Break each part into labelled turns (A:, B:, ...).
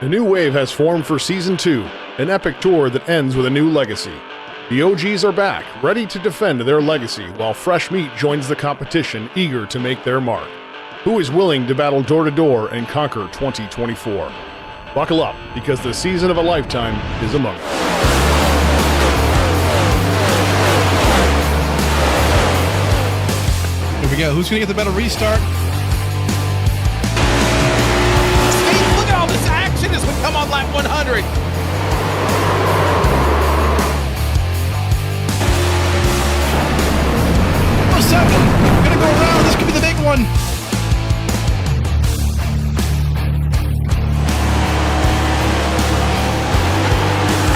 A: A new wave has formed for Season 2, an epic tour that ends with a new legacy. The OGs are back, ready to defend their legacy, while fresh meat joins the competition, eager to make their mark. Who is willing to battle door-to-door and conquer 2024? Buckle up, because the season of a lifetime is among us.
B: Here we go. Who's going to get the better restart? As we come on lap 100. Oh, second. Gonna go around. This could be the big one.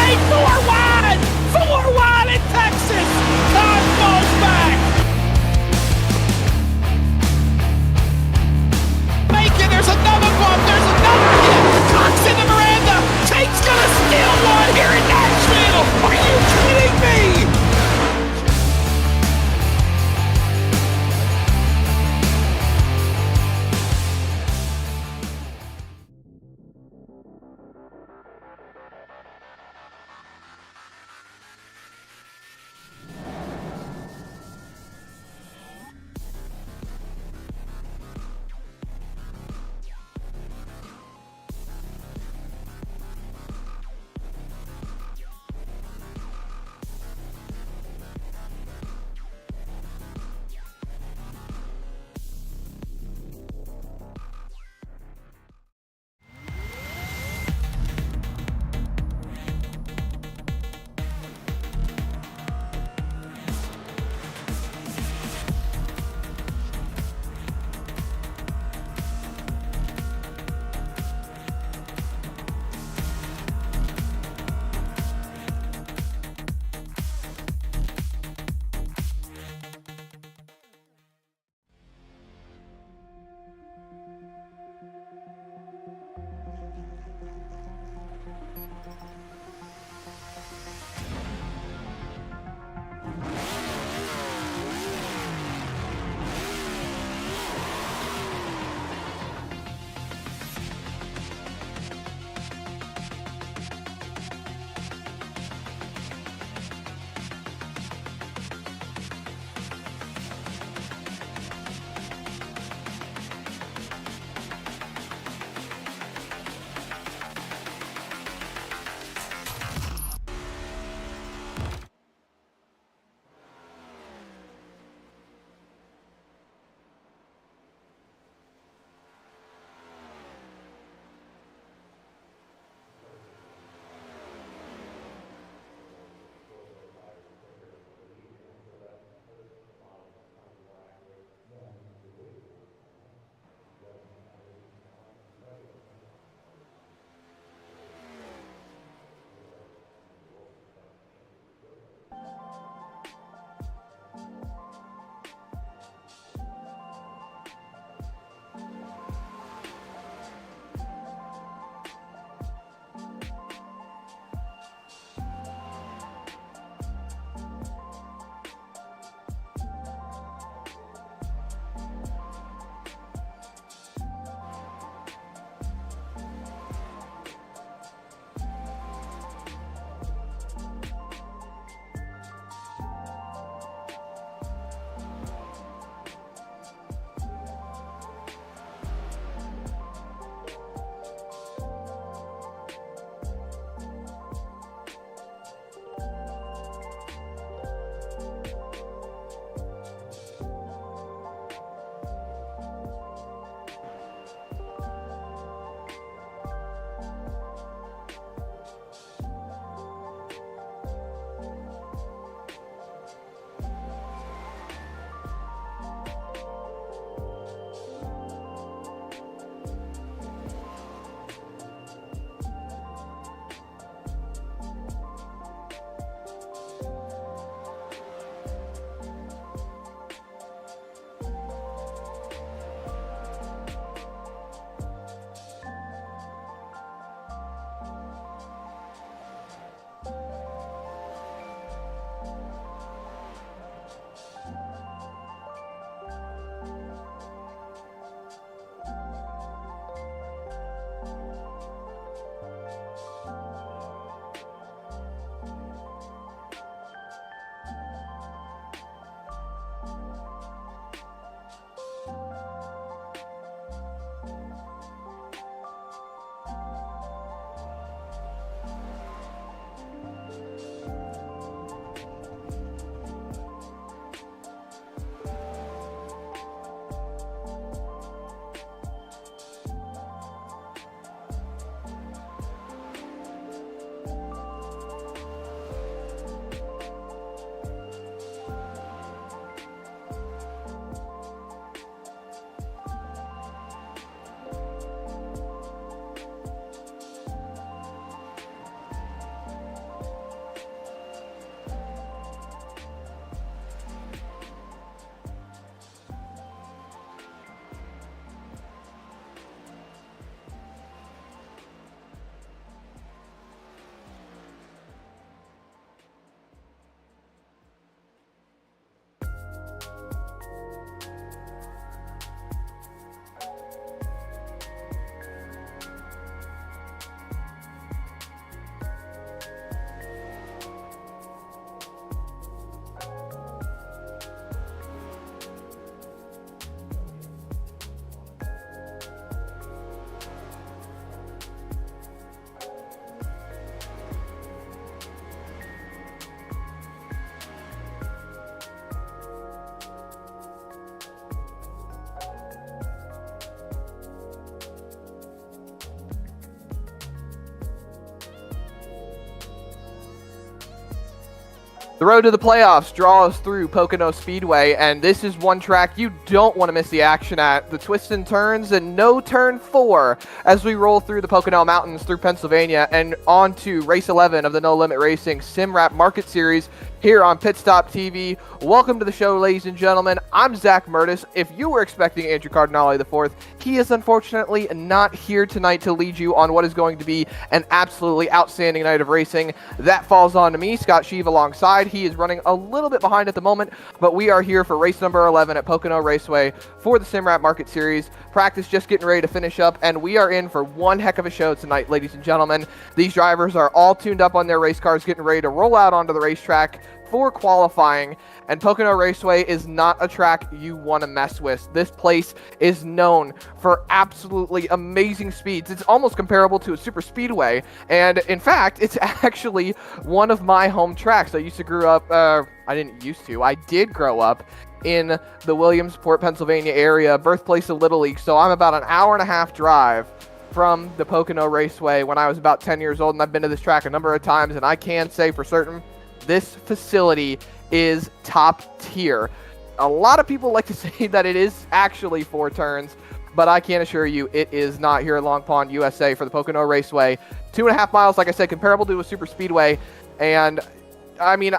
B: Hey, 4 wide in Texas. Time goes back.
C: The road to the playoffs draws through Pocono Speedway, and this is one track you don't want to miss the action at. The twists and turns and no turn 4 as we roll through the Pocono Mountains through Pennsylvania and on to race 11 of the No Limit Racing SimWrap Market Series here on Pit Stop TV. Welcome to the show, ladies and gentlemen. I'm Zach Murtis. If you were expecting Andrew Cardinale IV, he is unfortunately not here tonight to lead you on what is going to be an absolutely outstanding night of racing. That falls on to me, Scott Sheave, alongside. He is running a little bit behind at the moment, but we are here for race number 11 at Pocono Raceway for the SimWrap Market Series. Practice just getting ready to finish up, and we are in for one heck of a show tonight, ladies and gentlemen. These drivers are all tuned up on their race cars, getting ready to roll out onto the racetrack for qualifying, and Pocono Raceway is not a track you want to mess with. This place is known for absolutely amazing speeds. It's almost comparable to a super speedway, and in fact, it's actually one of my home tracks. I did grow up in the Williamsport, Pennsylvania area, birthplace of Little League, so I'm about an hour and a half drive from the Pocono Raceway when I was about 10 years old, and I've been to this track a number of times, and I can say for certain this facility is top tier. A lot of people like to say that it is actually 4 turns, but I can assure you it is not here at Long Pond, USA for the Pocono Raceway. 2.5 miles, like I said, comparable to a super speedway. And I mean,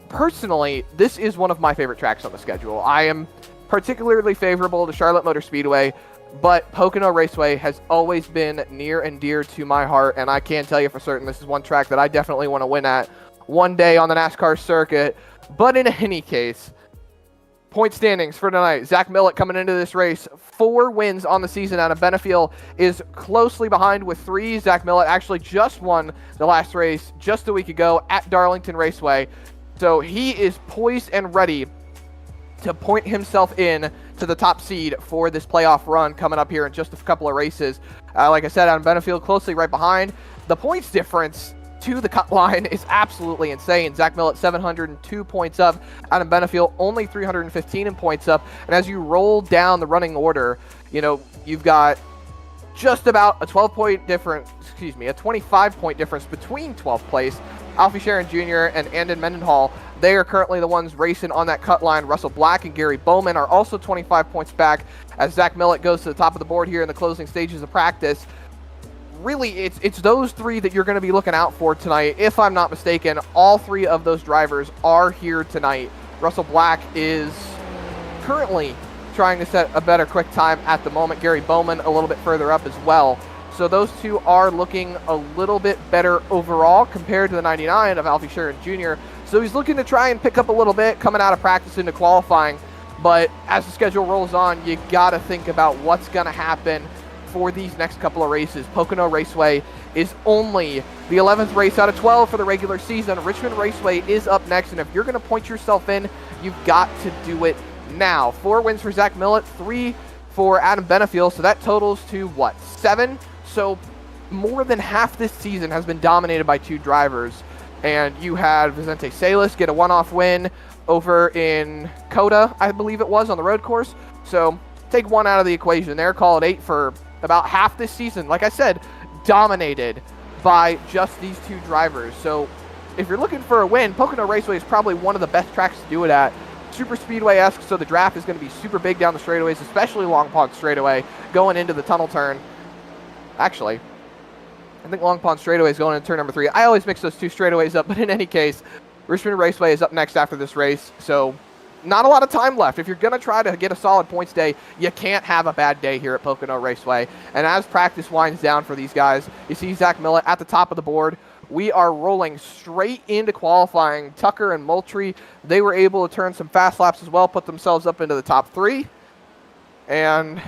C: personally, this is one of my favorite tracks on the schedule. I am particularly favorable to Charlotte Motor Speedway, but Pocono Raceway has always been near and dear to my heart, and I can tell you for certain this is one track that I definitely want to win at one day on the NASCAR circuit. But in any case, point standings for tonight. Zach Millett coming into this race, 4 wins on the season out of Benefield, is closely behind with 3. Zach Millett actually just won the last race just a week ago at Darlington Raceway. So he is poised and ready to point himself in to the top seed for this playoff run coming up here in just a couple of races. Like I said, out of Benefield, closely right behind. The points difference to the cut line is absolutely insane. Zach Millett 702 points up. Adam Benefield only 315 in points up. And as you roll down the running order, you know, you've got just about a 25-point difference between 12th place. Alfie Sharon Jr. and Andon Mendenhall, they are currently the ones racing on that cut line. Russell Black and Gary Bowman are also 25 points back as Zach Millett goes to the top of the board here in the closing stages of practice. Really, it's those 3 that you're going to be looking out for tonight. If I'm not mistaken, all 3 of those drivers are here tonight. Russell Black is currently trying to set a better quick time at the moment. Gary Bowman a little bit further up as well. So those 2 are looking a little bit better overall compared to the 99 of Alfie Sharon Jr. So he's looking to try and pick up a little bit coming out of practice into qualifying. But as the schedule rolls on, you got to think about what's going to happen for these next couple of races. Pocono Raceway is only the 11th race out of 12 for the regular season. Richmond Raceway is up next, and if you're going to point yourself in, you've got to do it now. 4 wins for Zach Millett, 3 for Adam Benefield, so that totals to, 7? So more than half this season has been dominated by 2 drivers, and you had Vicente Salas get a one-off win over in Coda, I believe it was, on the road course. So take 1 out of the equation there, call it 8 for about half this season. Like I said, dominated by just these 2 drivers. So if you're looking for a win, Pocono Raceway is probably one of the best tracks to do it at. Super Speedway-esque, so the draft is going to be super big down the straightaways, especially Long Pond straightaway going into the tunnel turn. Actually, I think Long Pond straightaway is going into turn number 3. I always mix those 2 straightaways up, but in any case, Richmond Raceway is up next after this race, so not a lot of time left. If you're going to try to get a solid points day, you can't have a bad day here at Pocono Raceway. And as practice winds down for these guys, you see Zach Millett at the top of the board. We are rolling straight into qualifying. Tucker and Moultrie, they were able to turn some fast laps as well, put themselves up into the top 3. And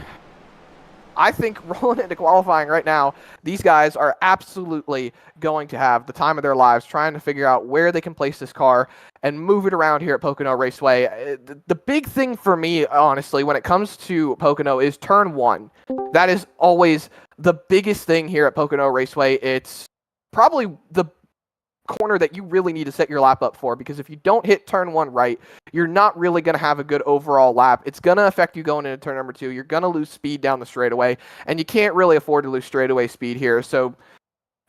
C: I think rolling into qualifying right now, these guys are absolutely going to have the time of their lives trying to figure out where they can place this car and move it around here at Pocono Raceway. The big thing for me, honestly, when it comes to Pocono is turn 1. That is always the biggest thing here at Pocono Raceway. It's probably the corner that you really need to set your lap up for, because if you don't hit turn 1 right, you're not really going to have a good overall lap. It's going to affect you going into turn number 2. You're going to lose speed down the straightaway, and you can't really afford to lose straightaway speed here. So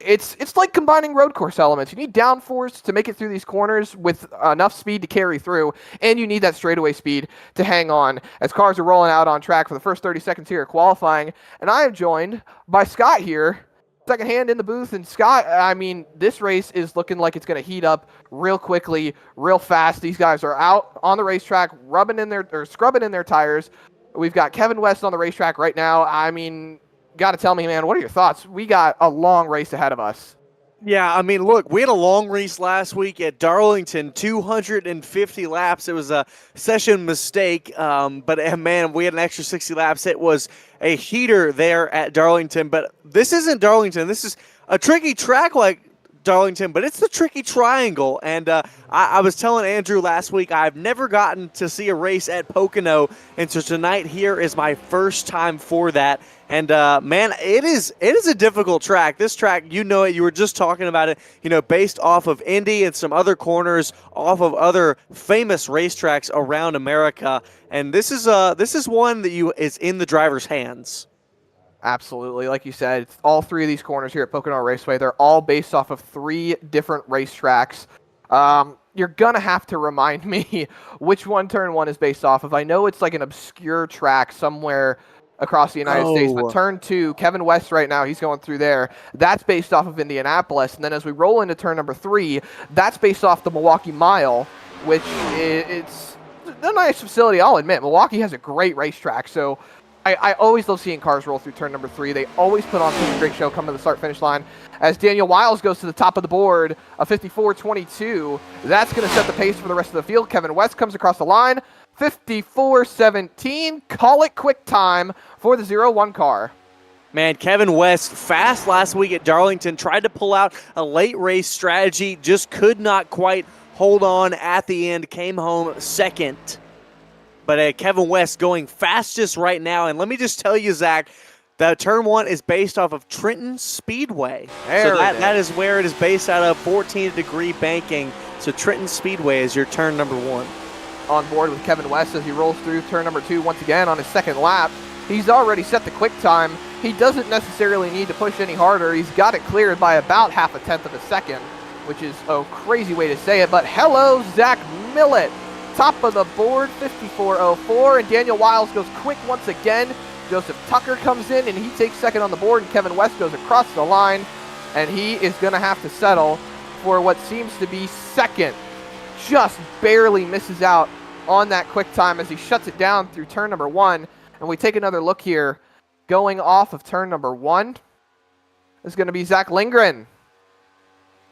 C: It's like combining road course elements. You need downforce to make it through these corners with enough speed to carry through, and you need that straightaway speed to hang on as cars are rolling out on track for the first 30 seconds here at qualifying. And I am joined by Scott here, second hand in the booth. And Scott, I mean, this race is looking like it's going to heat up real quickly, real fast. These guys are out on the racetrack, scrubbing in their tires. We've got Kevin West on the racetrack right now. I mean, got to tell me, man, what are your thoughts? We got a long race ahead of us.
D: Yeah, I mean, look, we had a long race last week at Darlington, 250 laps. It was a session mistake, but man, we had an extra 60 laps. It was a heater there at Darlington, but this isn't Darlington. This is a tricky track like Darlington, but it's the tricky triangle. And I was telling Andrew last week, I've never gotten to see a race at Pocono, and so tonight here is my first time for that. And man, it is a difficult track. This track, you know it. You were just talking about it. You know, based off of Indy and some other corners, off of other famous racetracks around America. And this is one that is in the driver's hands.
C: Absolutely. Like you said, all three of these corners here at Pocono Raceway, they're all based off of three different racetracks. You're going to have to remind me which one turn one is based off of. I know it's like an obscure track somewhere across the United States, but turn two, Kevin West right now, he's going through there. That's based off of Indianapolis. And then as we roll into turn number 3, that's based off the Milwaukee Mile, which it's a nice facility, I'll admit. Milwaukee has a great racetrack, so I always love seeing cars roll through turn number 3. They always put on such a great show coming to the start-finish line. As Daniel Wiles goes to the top of the board, a 54.22. That's going to set the pace for the rest of the field. Kevin West comes across the line, 54.17. Call it quick time for the 0-1 car.
D: Man, Kevin West, fast last week at Darlington, tried to pull out a late race strategy, just could not quite hold on at the end, came home second. But Kevin West going fastest right now. And let me just tell you, Zach, that turn 1 is based off of Trenton Speedway. So that is where it is based out of, 14-degree banking. So Trenton Speedway is your turn number 1.
C: On board with Kevin West as he rolls through turn number 2 once again on his second lap. He's already set the quick time. He doesn't necessarily need to push any harder. He's got it cleared by about half a tenth of a second, which is a crazy way to say it. But hello, Zach Millett. Top of the board, 54.04, and Daniel Wiles goes quick once again. Joseph Tucker comes in, and he takes second on the board, and Kevin West goes across the line, and he is going to have to settle for what seems to be second. Just barely misses out on that quick time as he shuts it down through turn number 1. And we take another look here. Going off of turn number 1 is going to be Zach Lindgren.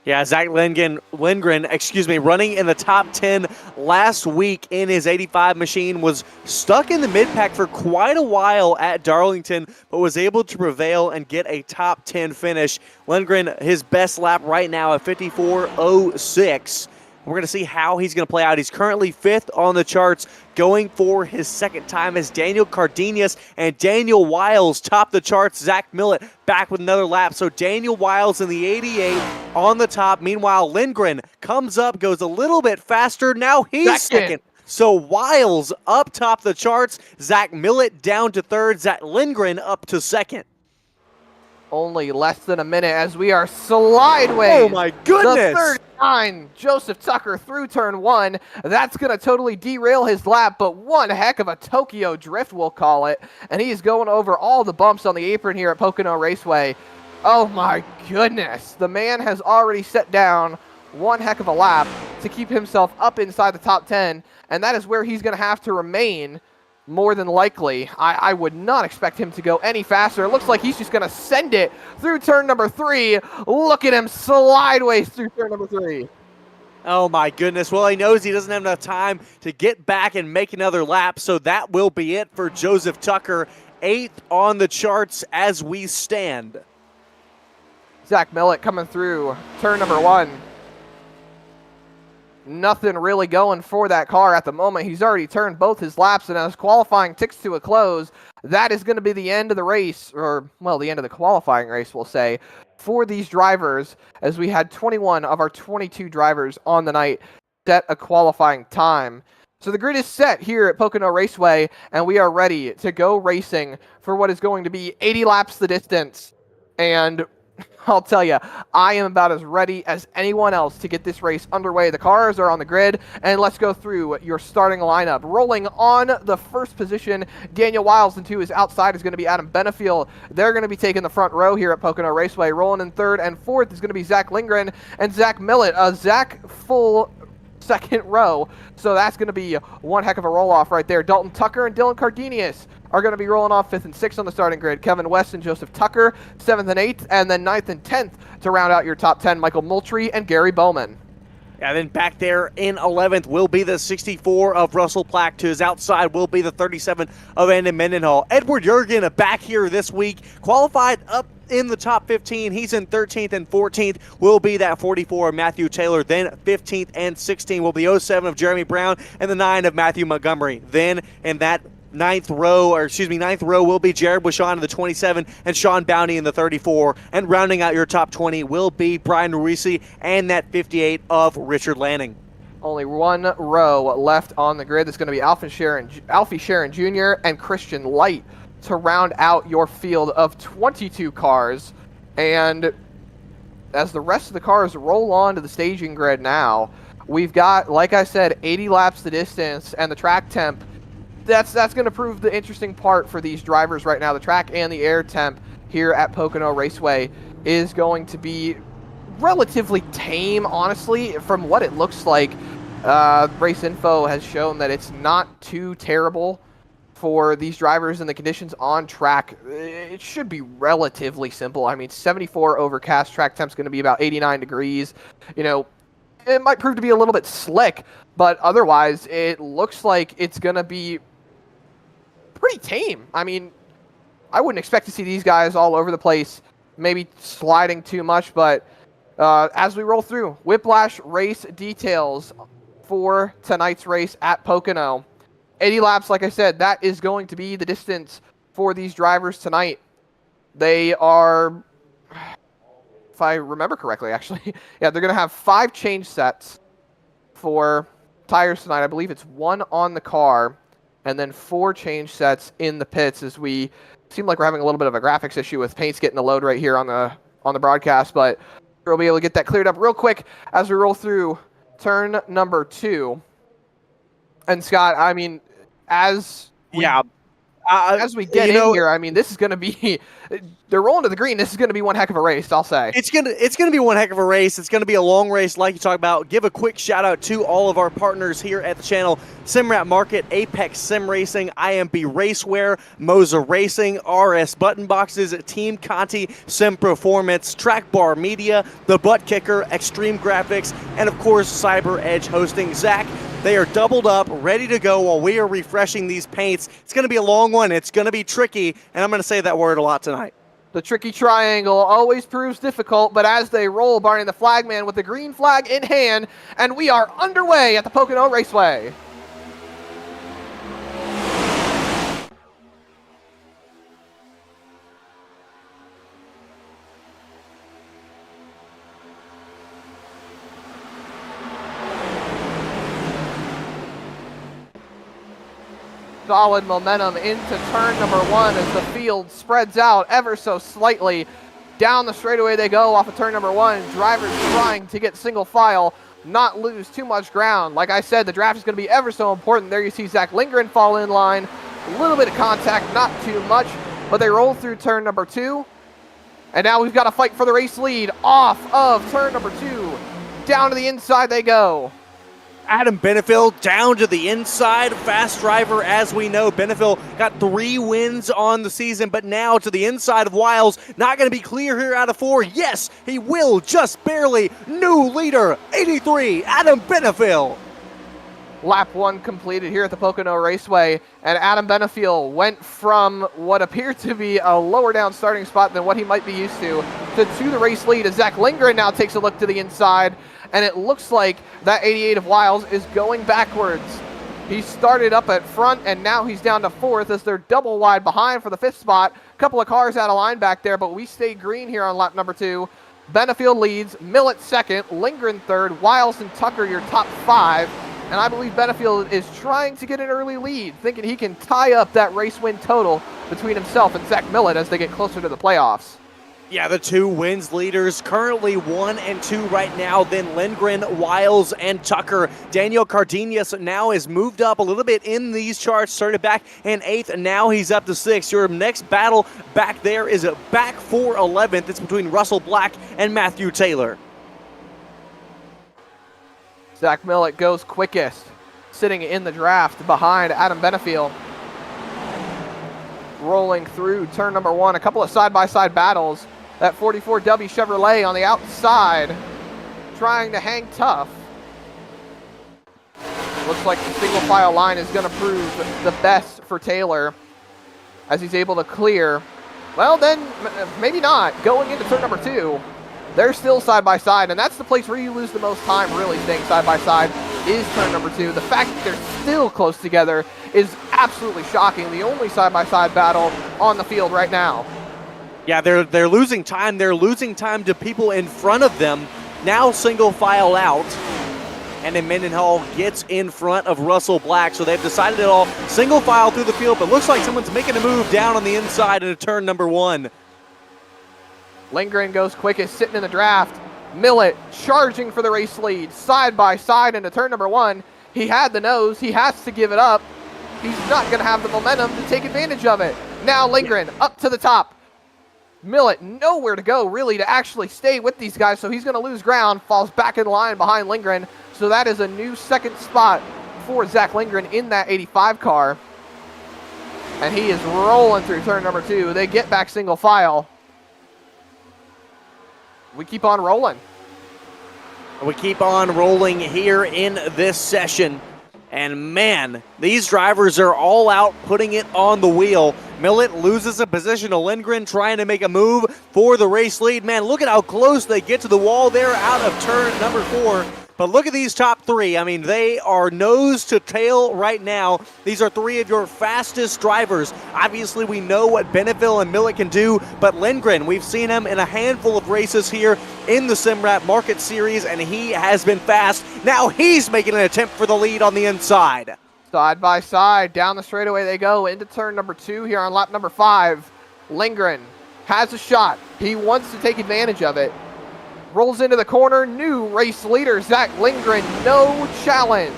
D: Yeah, Zach Lindgren, running in the top 10 last week in his 85 machine, was stuck in the mid-pack for quite a while at Darlington, but was able to prevail and get a top 10 finish. Lindgren, his best lap right now at 54.06. We're going to see how he's going to play out. He's currently 5th on the charts, going for his second time as Daniel Cardenas and Daniel Wiles top the charts. Zach Millett back with another lap. So Daniel Wiles in the 88 on the top. Meanwhile, Lindgren comes up, goes a little bit faster. Now he's second. So Wiles up top the charts. Zach Millett down to 3rd. Zach Lindgren up to 2nd.
C: Only less than a minute as we are slideways.
D: Oh my goodness.
C: The 39, Joseph Tucker through turn 1. That's going to totally derail his lap, but one heck of a Tokyo drift, we'll call it. And he's going over all the bumps on the apron here at Pocono Raceway. Oh my goodness. The man has already set down one heck of a lap to keep himself up inside the top 10, and that is where he's going to have to remain. More than likely. I would not expect him to go any faster. It looks like he's just going to send it through turn number 3. Look at him slideways through turn number 3.
D: Oh my goodness. Well, he knows he doesn't have enough time to get back and make another lap, so that will be it for Joseph Tucker, 8th on the charts as we stand.
C: Zach Millett coming through turn number 1. Nothing really going for that car at the moment. He's already turned both his laps, and as qualifying ticks to a close, that is going to be the end of the race, or, well, the end of the qualifying race, we'll say, for these drivers, as we had 21 of our 22 drivers on the night set a qualifying time. So the grid is set here at Pocono Raceway, and we are ready to go racing for what is going to be 80 laps the distance. And I'll tell you, I am about as ready as anyone else to get this race underway. The cars are on the grid, and let's go through your starting lineup. Rolling on the first position, Daniel Wiles, and to his outside is going to be Adam Benefiel. They're going to be taking the front row here at Pocono Raceway. Rolling in third and fourth is going to be Zach Lindgren and Zach Millett. Zach full second row, so that's going to be one heck of a roll-off right there. Dalton Tucker and Dylan Cardenius are going to be rolling off 5th and 6th on the starting grid. Kevin West and Joseph Tucker, 7th and 8th, and then 9th and 10th to round out your top 10, Michael Moultrie and Gary Bowman.
D: And then back there in 11th will be the 64 of Russell Plack. To his outside will be the 37 of Andon Mendenhall. Edward Jurgen back here this week, qualified up in the top 15. He's in 13th, and 14th will be that 44 of Matthew Taylor. Then 15th and 16th will be 07 of Jeremy Brown and the 9 of Matthew Montgomery. Then in that ninth row will be Jared Bushon in the 27 and Sean Bounty in the 34. And rounding out your top 20 will be Brian Ruisi and that 58 of Richard Lanning.
C: Only one row left on the grid. That's going to be Alfie Sharon Jr. and Christian Light to round out your field of 22 cars. And as the rest of the cars roll on to the staging grid now, we've got, like I said, 80 laps the distance, and the track temp. That's going to prove the interesting part for these drivers right now. The track and the air temp here at Pocono Raceway is going to be relatively tame, honestly, from what it looks like. Race Info has shown that it's not too terrible for these drivers, and the conditions on track, it should be relatively simple. I mean, 74 overcast, track temp's going to be about 89 degrees. You know, it might prove to be a little bit slick, but otherwise it looks like it's going to be pretty tame. I mean, I wouldn't expect to see these guys all over the place, maybe sliding too much, but as we roll through, Whiplash race details for tonight's race at Pocono. 80 laps, like I said, that is going to be the distance for these drivers tonight. They are, if I remember correctly, actually, yeah, they're going to have 5 change sets for tires tonight. I believe it's 1 on the car, and then 4 change sets in the pits, as we seem like we're having a little bit of a graphics issue with paints getting the load right here on the broadcast, but we'll be able to get that cleared up real quick as we roll through turn number 2. And Scott, I mean, as we get in here, I mean, this is going to be, they're rolling to the green. This is going to be one heck of a race, I'll say.
D: It's gonna be one heck of a race. It's going to be a long race, like you talked about. Give a quick shout out to all of our partners here at the channel: Simrat Market, Apex Sim Racing, IMB Racewear, Moza Racing, RS Button Boxes, Team Conti, Sim Performance, Track Bar Media, The Butt Kicker, Extreme Graphics, and of course Cyber Edge Hosting. Zach, they are doubled up, ready to go while we are refreshing these paints. It's going to be a long one. It's going to be tricky, and I'm going to say that word a lot tonight.
C: The tricky triangle always proves difficult, but as they roll, Barney the flagman with the green flag in hand, and we are underway at the Pocono Raceway. Solid momentum into turn number 1 as the field spreads out ever so slightly. Down the straightaway they go off of turn number 1. Drivers trying to get single file, not lose too much ground. Like I said, the draft is going to be ever so important. There you see Zach Lindgren fall in line. A little bit of contact, not too much, but they roll through turn number 2. And now we've got to fight for the race lead off of turn number 2. Down to the inside they go.
D: Adam Benefiel down to the inside, fast driver as we know. Benefiel got 3 wins on the season, but now to the inside of Wiles. Not going to be clear here out of 4. Yes, he will, just barely. New leader, 83, Adam Benefiel.
C: Lap 1 completed here at the Pocono Raceway, and Adam Benefiel went from what appeared to be a lower down starting spot than what he might be used to the race lead, as Zach Lindgren now takes a look to the inside, and it looks like that 88 of Wiles is going backwards. He started up at front, and now he's down to 4th as they're double wide behind for the 5th spot. A couple of cars out of line back there, but we stay green here on lap number 2. Benefiel leads, Millett 2nd, Lindgren 3rd, Wiles and Tucker your top 5. And I believe Benefiel is trying to get an early lead, thinking he can tie up that race win total between himself and Zach Millett as they get closer to the playoffs.
D: Yeah, the two wins leaders currently 1 and 2 right now. Then Lindgren, Wiles, and Tucker. Daniel Cardenas now has moved up a little bit in these charts. Started back in 8th, and now he's up to 6th. Your next battle back there is back for 11th. It's between Russell Black and Matthew Taylor.
C: Zach Millett goes quickest, sitting in the draft behind Adam Benefiel. Rolling through turn number 1, a couple of side-by-side battles. That 44W Chevrolet on the outside, trying to hang tough. Looks like the single file line is going to prove the best for Taylor as he's able to clear. Well, then maybe not. Going into turn number 2, they're still side by side, and that's the place where you lose the most time really staying side by side is turn number 2. The fact that they're still close together is absolutely shocking. The only side by side battle on the field right now.
D: Yeah, they're losing time. They're losing time to people in front of them. Now single file out. And then Mendenhall gets in front of Russell Black. So they've decided it all single file through the field, but looks like someone's making a move down on the inside into turn number 1.
C: Lindgren goes quickest, sitting in the draft. Millett charging for the race lead, side by side into turn number 1. He had the nose. He has to give it up. He's not going to have the momentum to take advantage of it. Now Lindgren up to the top. Millett nowhere to go really to actually stay with these guys, so he's going to lose ground, falls back in line behind Lindgren. So that is a new second spot for Zach Lindgren in that 85 car. And he is rolling through turn number 2. They get back single file. We keep on rolling.
D: We keep on rolling here in this session. And man, these drivers are all out putting it on the wheel. Millett loses a position to Lindgren, trying to make a move for the race lead. Man, look at how close they get to the wall there out of turn number 4. But look at these top 3. I mean, they are nose to tail right now. These are 3 of your fastest drivers. Obviously, we know what Benefiel and Millett can do, but Lindgren, we've seen him in a handful of races here in the Simrat Market Series, and he has been fast. Now he's making an attempt for the lead on the inside.
C: Side by side, down the straightaway they go into turn number 2 here on lap number 5. Lindgren has a shot. He wants to take advantage of it. Rolls into the corner, new race leader, Zach Lindgren, no challenge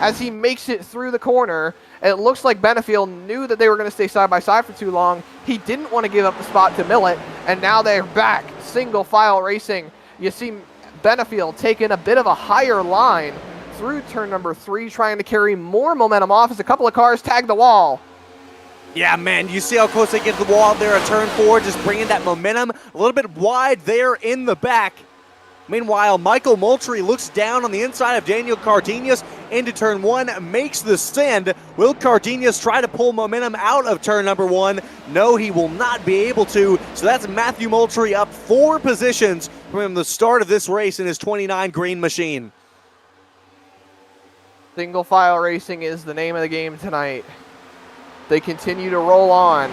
C: as he makes it through the corner. It looks like Benefiel knew that they were going to stay side by side for too long. He didn't want to give up the spot to Millett, and now they're back, single file racing. You see Benefiel taking a bit of a higher line through turn number 3, trying to carry more momentum off as a couple of cars tag the wall.
D: Yeah, man, you see how close they get to the wall there at turn 4, just bringing that momentum a little bit wide there in the back. Meanwhile, Michael Moultrie looks down on the inside of Daniel Cardenas into turn 1, makes the send. Will Cardenas try to pull momentum out of turn number 1? No, he will not be able to. So that's Matthew Moultrie up 4 positions from the start of this race in his 29 green machine.
C: Single file racing is the name of the game tonight. They continue to roll on.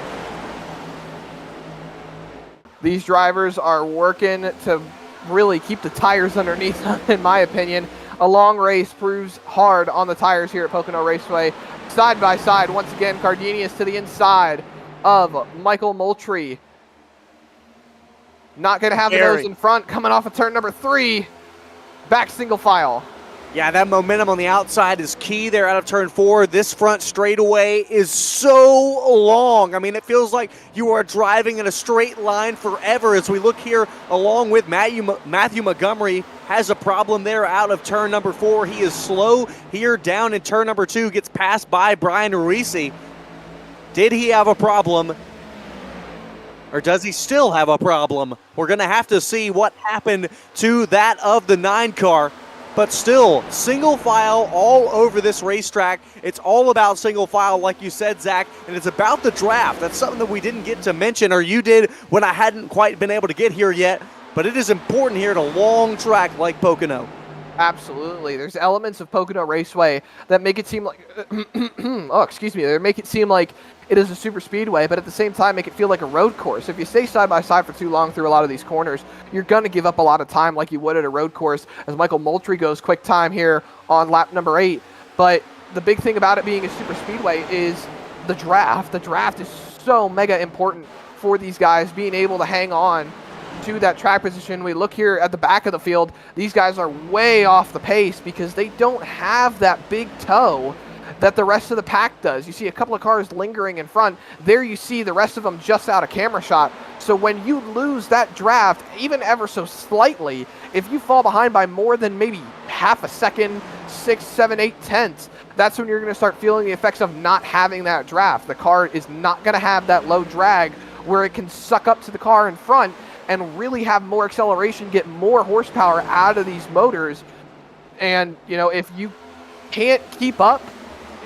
C: These drivers are working to really keep the tires underneath them, in my opinion. A long race proves hard on the tires here at Pocono Raceway. Side by side, once again, Cardenas to the inside of Michael Moultrie. Not going to have the nose in front, coming off of turn number 3. Back single file.
D: Yeah, that momentum on the outside is key there out of turn 4. This front straightaway is so long. I mean, it feels like you are driving in a straight line forever as we look here along with Matthew Montgomery. Has a problem there out of turn number 4. He is slow here down in turn number 2. Gets passed by Brian Risi. Did he have a problem? Or does he still have a problem? We're going to have to see what happened to that of the 9 car. But still, single file all over this racetrack. It's all about single file, like you said, Zach, and it's about the draft. That's something that we didn't get to mention, or you did when I hadn't quite been able to get here yet. But it is important here at a long track like Pocono.
C: Absolutely. There's elements of Pocono Raceway that make it seem like, they make it seem like it is a super speedway, but at the same time make it feel like a road course. If you stay side by side for too long through a lot of these corners, you're going to give up a lot of time like you would at a road course, as Michael Moultrie goes quick time here on lap number 8. But the big thing about it being a super speedway is the draft. The draft is so mega important for these guys being able to hang on to that track position. We look here at the back of the field. These guys are way off the pace because they don't have that big toe that the rest of the pack does. You see a couple of cars lingering in front. There you see the rest of them just out of camera shot. So when you lose that draft, even ever so slightly, if you fall behind by more than maybe half a second, 6, 7, 8 tenths, that's when you're going to start feeling the effects of not having that draft. The car is not going to have that low drag where it can suck up to the car in front and really have more acceleration, get more horsepower out of these motors. And, you know, if you can't keep up,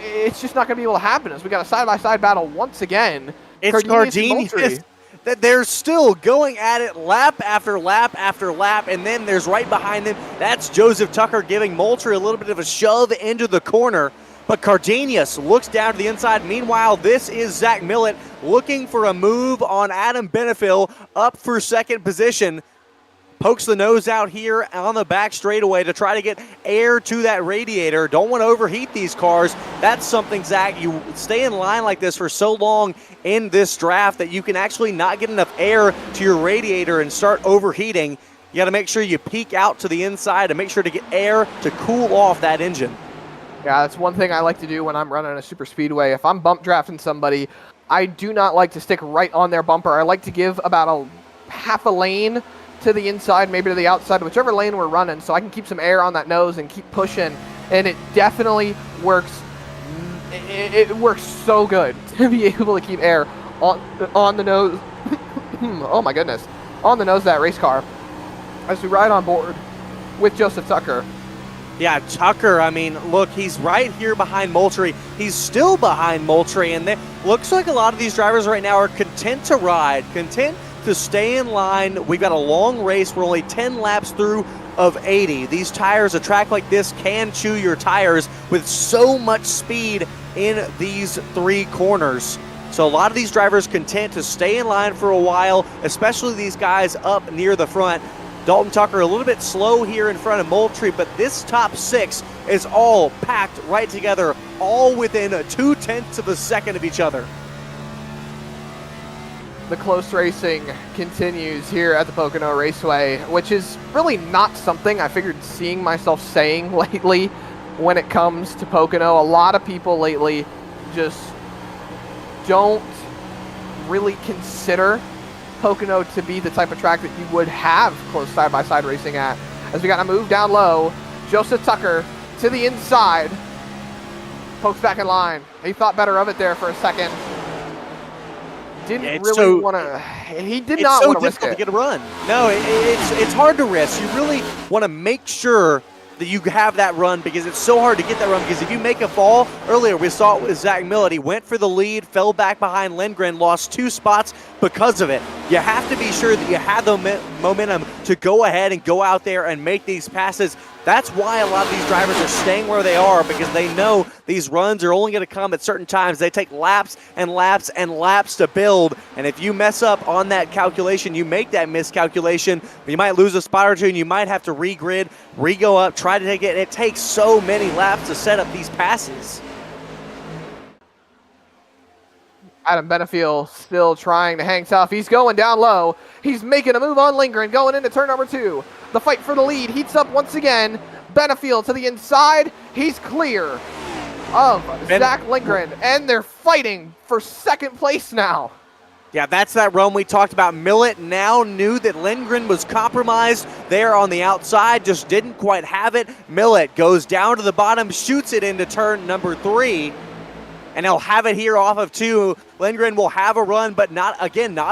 C: it's just not going to be able to happen. As we got a side-by-side battle once again.
D: It's Cardenius that they're still going at it lap after lap after lap, and then there's right behind them, that's Joseph Tucker giving Moultrie a little bit of a shove into the corner. But Cardenius looks down to the inside. Meanwhile, this is Zach Millett looking for a move on Adam Benefiel up for second position. Pokes the nose out here on the back straightaway to try to get air to that radiator. Don't want to overheat these cars. That's something, Zach, you stay in line like this for so long in this draft that you can actually not get enough air to your radiator and start overheating. You got to make sure you peek out to the inside and make sure to get air to cool off that engine.
C: Yeah, that's one thing I like to do when I'm running a super speedway. If I'm bump drafting somebody, I do not like to stick right on their bumper. I like to give about a half a lane to the inside, maybe to the outside, whichever lane we're running, so I can keep some air on that nose and keep pushing. And it definitely works. It works so good to be able to keep air on the nose. Oh my goodness, on the nose of that race car as we ride on board with Joseph Tucker.
D: Yeah, Tucker, I mean, look, he's right here behind Moultrie. He's still behind Moultrie, and it looks like a lot of these drivers right now are content to ride, content to stay in line. We've got a long race. We're only 10 laps through of 80. These tires, a track like this can chew your tires with so much speed in these three corners. So a lot of these drivers content to stay in line for a while, especially these guys up near the front. Dalton Tucker a little bit slow here in front of Moultrie, but this top six is all packed right together, all within 0.2 of a second of each other.
C: The close racing continues here at the Pocono Raceway, which is really not something I figured seeing myself saying lately when it comes to Pocono. A lot of people lately just don't really consider Pocono to be the type of track that you would have close side-by-side racing at. As we got to move down low, Joseph Tucker to the inside, pokes back in line. He thought better of it there for a second. Didn't really want to. He did not want to risk it.
D: It's so difficult to get a run. No, it's hard to risk. You really want to make sure that you have that run because it's so hard to get that run, because if you make a fall, earlier we saw it with Zach Millett, he went for the lead, fell back behind Lindgren, lost 2 spots because of it. You have to be sure that you have the momentum to go ahead and go out there and make these passes. That's why a lot of these drivers are staying where they are, because they know these runs are only going to come at certain times. They take laps and laps and laps to build, and if you mess up on that calculation, you make that miscalculation, you might lose a spot or two, and you might have to re-grid, re-go up, try to take it, and it takes so many laps to set up these passes.
C: Adam Benefiel still trying to hang tough. He's going down low. He's making a move on Lindgren, going into turn number 2. The fight for the lead heats up once again. Benefiel to the inside. He's clear of Zach Lindgren, and they're fighting for second place now.
D: Yeah, that's that run we talked about. Millett now knew that Lindgren was compromised there on the outside, just didn't quite have it. Millett goes down to the bottom, shoots it into turn number 3. And he'll have it here off of 2. Lindgren will have a run, but not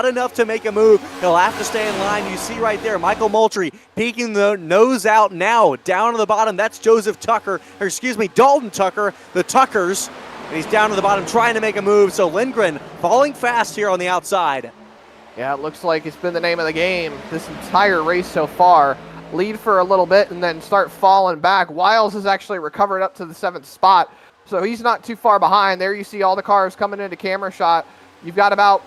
D: enough to make a move. He'll have to stay in line. You see right there, Michael Moultrie peeking the nose out now. Down to the bottom, that's Dalton Tucker, the Tuckers. And he's down to the bottom trying to make a move. So Lindgren falling fast here on the outside.
C: Yeah, it looks like it's been the name of the game this entire race so far. Lead for a little bit and then start falling back. Wiles has actually recovered up to the 7th spot. So he's not too far behind. There you see all the cars coming into camera shot. You've got about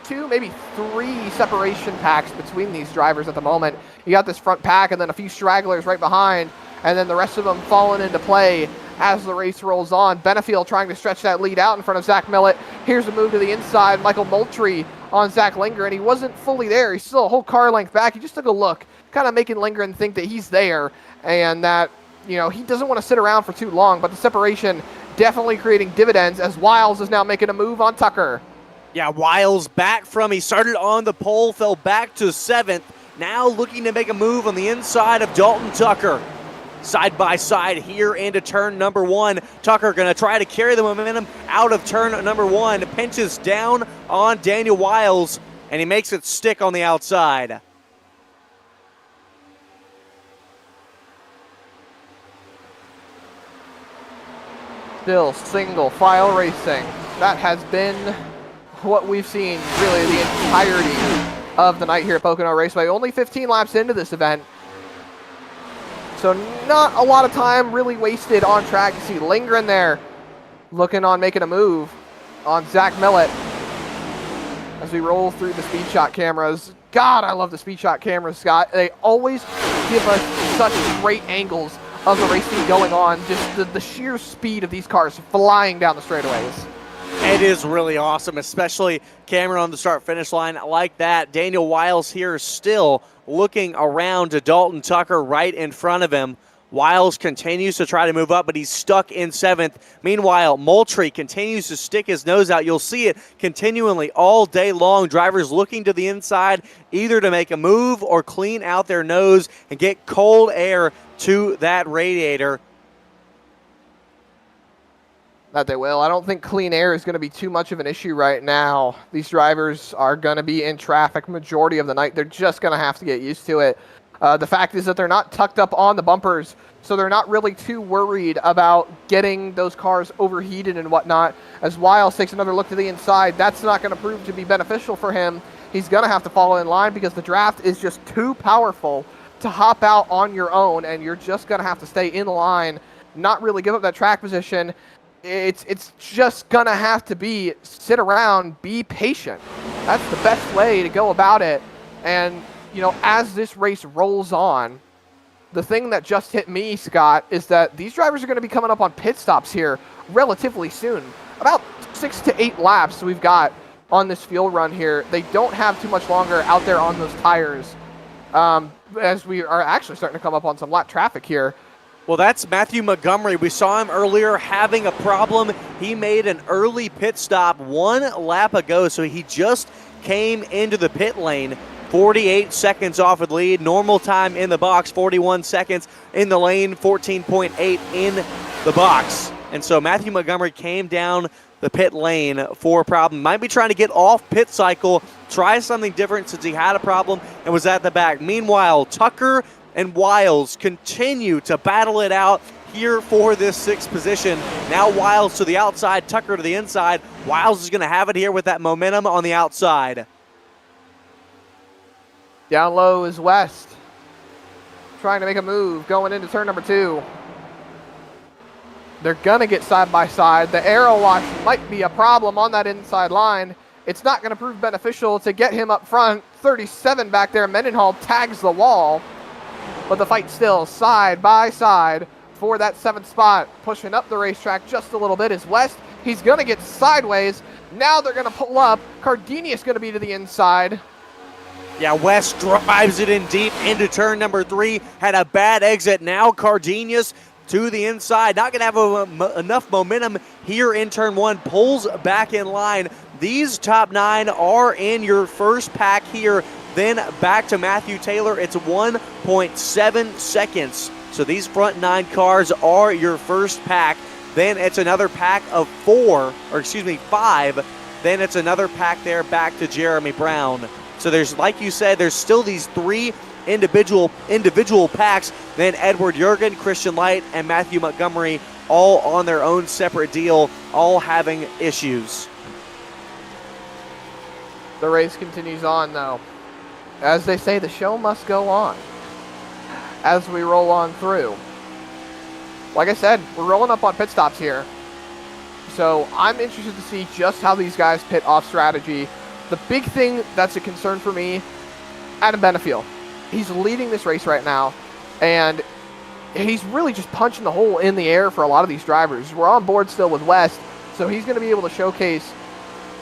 C: 2, maybe 3 separation packs between these drivers at the moment. You got this front pack and then a few stragglers right behind, and then the rest of them falling into play as the race rolls on. Benefiel trying to stretch that lead out in front of Zach Millett. Here's a move to the inside. Michael Moultrie on Zach Lindgren. He wasn't fully there. He's still a whole car length back. He just took a look, kind of making Lindgren think that he's there and that, you know, he doesn't want to sit around for too long, but the separation definitely creating dividends as Wiles is now making a move on Tucker.
D: Yeah, Wiles back from, he started on the pole, fell back to 7th, now looking to make a move on the inside of Dalton Tucker. Side by side here into turn number 1. Tucker going to try to carry the momentum out of turn number 1. Pinches down on Daniel Wiles, and he makes it stick on the outside.
C: Still single file racing. That has been what we've seen really the entirety of the night here at Pocono Raceway. Only 15 laps into this event. So not a lot of time really wasted on track. You see Lindgren there looking on making a move on Zach Millett as we roll through the speed shot cameras. God, I love the speed shot cameras, Scott. They always give us such great angles of the racing going on. Just the sheer speed of these cars flying down the straightaways.
D: It is really awesome, especially camera on the start-finish line like that. Daniel Wiles here still looking around to Dalton Tucker right in front of him. Wiles continues to try to move up, but he's stuck in 7th. Meanwhile, Moultrie continues to stick his nose out. You'll see it continually all day long. Drivers looking to the inside either to make a move or clean out their nose and get cold air to that radiator.
C: That they will. I don't think clean air is going to be too much of an issue right now. These drivers are going to be in traffic majority of the night. They're just going to have to get used to it. The fact is that they're not tucked up on the bumpers, so they're not really too worried about getting those cars overheated and whatnot. As Wiles takes another look to the inside, that's not going to prove to be beneficial for him. He's going to have to follow in line because the draft is just too powerful to hop out on your own, and you're just going to have to stay in line, not really give up that track position. It's just going to have to be sit around, be patient. That's the best way to go about it. And, you know, as this race rolls on, the thing that just hit me, Scott, is that these drivers are going to be coming up on pit stops here relatively soon. About 6 to 8 laps we've got on this fuel run here. They don't have too much longer out there on those tires, as we are actually starting to come up on some lap traffic here.
D: Well, that's Matthew Montgomery. We saw him earlier having a problem. He made an early pit stop 1 lap ago, so he just came into the pit lane. 48 seconds off of the lead. Normal time in the box, 41 seconds in the lane, 14.8 in the box. And so Matthew Montgomery came down the pit lane for a problem. Might be trying to get off pit cycle, try something different since he had a problem and was at the back. Meanwhile, Tucker and Wiles continue to battle it out here for this 6th position. Now Wiles to the outside, Tucker to the inside. Wiles is going to have it here with that momentum on the outside.
C: Down low is West, trying to make a move, going into turn number 2. They're going to get side by side. The aero wash might be a problem on that inside line. It's not going to prove beneficial to get him up front. 37 back there, Mendenhall tags the wall. But the fight still side by side for that 7th spot. Pushing up the racetrack just a little bit is West. He's going to get sideways. Now they're going to pull up. Cardinius going to be to the inside.
D: Yeah, West drives it in deep into turn number 3. Had a bad exit. Now Cardinius to the inside. Not going to have enough momentum here in turn 1. Pulls back in line. These top 9 are in your first pack here. Then back to Matthew Taylor. It's 1.7 seconds. So these front 9 cars are your first pack. Then it's another pack of 5. Then it's another pack there back to Jeremy Brown. So there's, like you said, there's still these 3 individual packs. Then Edward Jurgen, Christian Light, and Matthew Montgomery all on their own separate deal, all having issues.
C: The race continues on, though. As they say, the show must go on as we roll on through. Like I said, we're rolling up on pit stops here. So I'm interested to see just how these guys pit off strategy. The big thing that's a concern for me, Adam Benefiel. He's leading this race right now, and he's really just punching the hole in the air for a lot of these drivers. We're on board still with West, so he's going to be able to showcase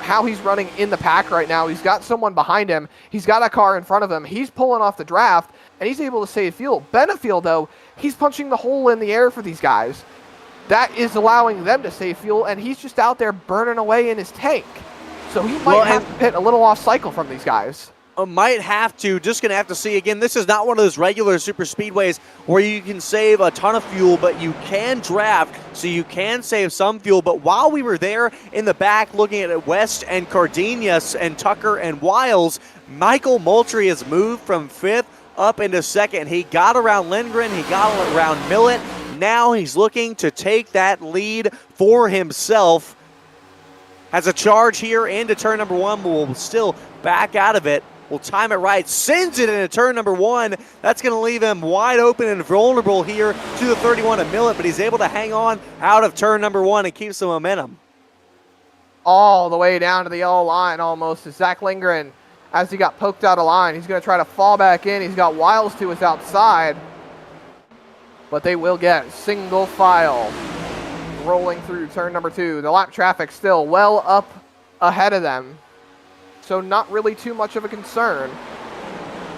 C: how he's running in the pack right now. He's got someone behind him. He's got a car in front of him. He's pulling off the draft, and he's able to save fuel. Benefield, though, he's punching the hole in the air for these guys. That is allowing them to save fuel, and he's just out there burning away in his tank. So he might have to pit a little off cycle from these guys.
D: Might have to. Just going to have to see. Again, this is not one of those regular super speedways where you can save a ton of fuel, but you can draft, so you can save some fuel. But while we were there in the back looking at West and Cardenas and Tucker and Wiles, Michael Moultrie has moved from 5th up into 2nd. He got around Lindgren. He got around Millett. Now he's looking to take that lead for himself. Has a charge here into turn number 1, but will still back out of it. Will time it right, sends it into turn number 1. That's going to leave him wide open and vulnerable here to the 31 of Millett, but he's able to hang on out of turn number 1 and keeps the momentum.
C: All the way down to the yellow line almost is Zach Lindgren. As he got poked out of line, he's going to try to fall back in. He's got Wiles to his outside, but they will get single file rolling through turn number 2. The lap traffic still well up ahead of them, so not really too much of a concern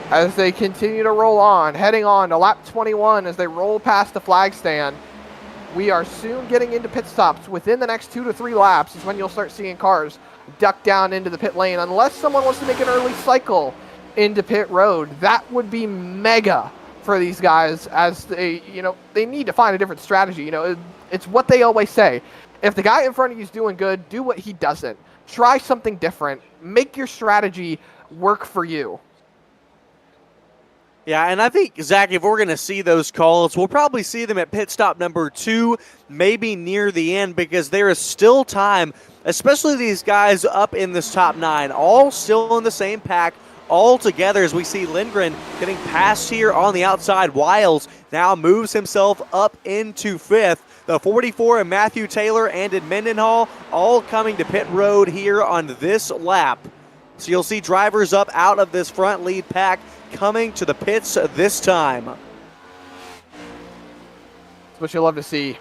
C: as they continue to roll on, heading on to lap 21 as they roll past the flag stand. We are soon getting into pit stops. Within the next 2 to 3 laps is when you'll start seeing cars duck down into the pit lane, unless someone wants to make an early cycle into pit road. That would be mega for these guys, as they need to find a different strategy. It's what they always say. If the guy in front of you is doing good, do what he doesn't. Try something different. Make your strategy work for you.
D: Yeah, and I think, Zach, if we're going to see those calls, we'll probably see them at pit stop number 2, maybe near the end, because there is still time, especially these guys up in this top 9, all still in the same pack, all together, as we see Lindgren getting passed here on the outside. Wiles now moves himself up into 5th. The 44 and Matthew Taylor and Mendenhall all coming to pit road here on this lap. So you'll see drivers up out of this front lead pack coming to the pits this time.
C: That's what you love to see.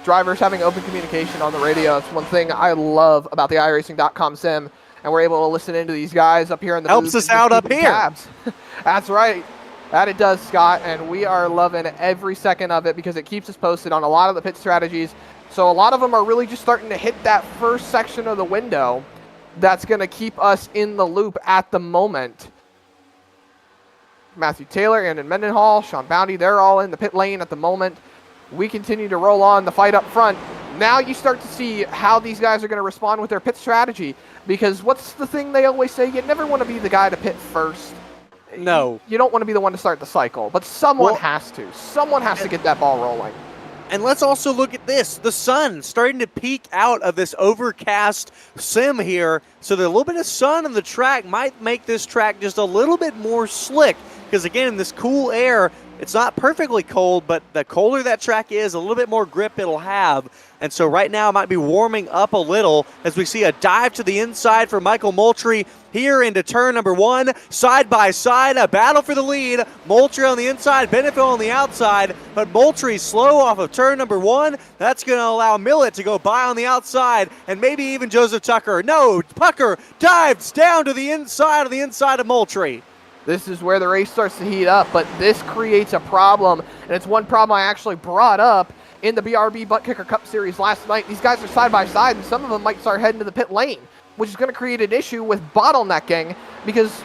C: Drivers having open communication on the radio. It's one thing I love about the iRacing.com sim, and we're able to listen into these guys up here in the
D: helps
C: booth
D: us out up here.
C: Tabs. That's right. That it does, Scott, and we are loving every second of it because it keeps us posted on a lot of the pit strategies. So a lot of them are really just starting to hit that first section of the window that's going to keep us in the loop at the moment. Matthew Taylor, Andon Mendenhall, Sean Bounty, they're all in the pit lane at the moment. We continue to roll on the fight up front. Now you start to see how these guys are going to respond with their pit strategy, because what's the thing they always say? You never want to be the guy to pit first.
D: No.
C: You don't want to be the one to start the cycle, but someone has to. Someone has to get that ball rolling.
D: And let's also look at this. The sun starting to peek out of this overcast sim here. So the little bit of sun on the track might make this track just a little bit more slick. Because again, this cool air, it's not perfectly cold, but the colder that track is, a little bit more grip it'll have. And so right now it might be warming up a little as we see a dive to the inside for Michael Moultrie here into turn number 1. Side by side, a battle for the lead. Moultrie on the inside, Benefield on the outside, but Moultrie slow off of turn number 1. That's going to allow Millett to go by on the outside, and maybe even Joseph Tucker. No, Tucker dives down to the inside of Moultrie.
C: This is where the race starts to heat up, but this creates a problem, and it's one problem I actually brought up in the BRB Butt Kicker Cup Series last night. These guys are side by side, and some of them might start heading to the pit lane, which is going to create an issue with bottlenecking because,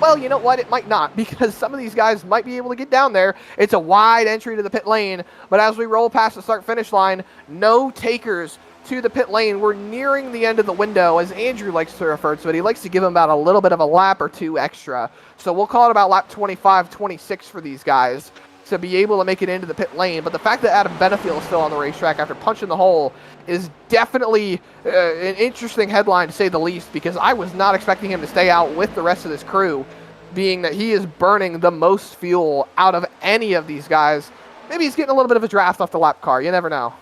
C: well, you know what? It might not, because some of these guys might be able to get down there. It's a wide entry to the pit lane, but as we roll past the start-finish line, no takers to the pit lane. We're nearing the end of the window, as Andrew likes to refer to it. He likes to give them about a little bit of a lap or 2 extra. So we'll call it about lap 25, 26 for these guys to be able to make it into the pit lane. But the fact that Adam Benefield is still on the racetrack after punching the hole is definitely an interesting headline, to say the least, because I was not expecting him to stay out with the rest of this crew, being that he is burning the most fuel out of any of these guys. Maybe he's getting a little bit of a draft off the lap car. You never know.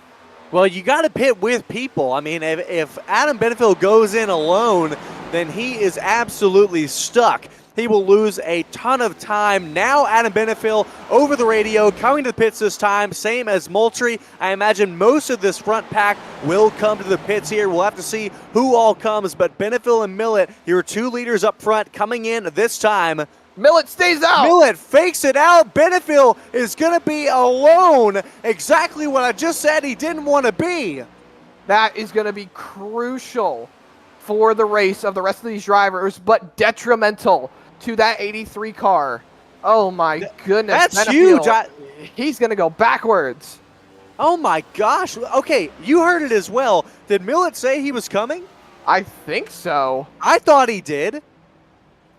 D: Well, you got to pit with people. I mean, if Adam Benefield goes in alone, then he is absolutely stuck. he will lose a ton of time. Now Adam Benefiel over the radio, coming to the pits this time, same as Moultrie. I imagine most of this front pack will come to the pits here. We'll have to see who all comes, but Benefiel and Millett, your 2 leaders up front, coming in this time.
C: Millett stays out.
D: Millett fakes it out. Benefiel is going to be alone. Exactly what I just said he didn't want to be.
C: That is going to be crucial for the race of the rest of these drivers, but detrimental to that 83 car. Oh my goodness.
D: That's huge.
C: He's going to go backwards.
D: Oh my gosh. Okay, you heard it as well. Did Millett say he was coming?
C: I think so.
D: I thought he did.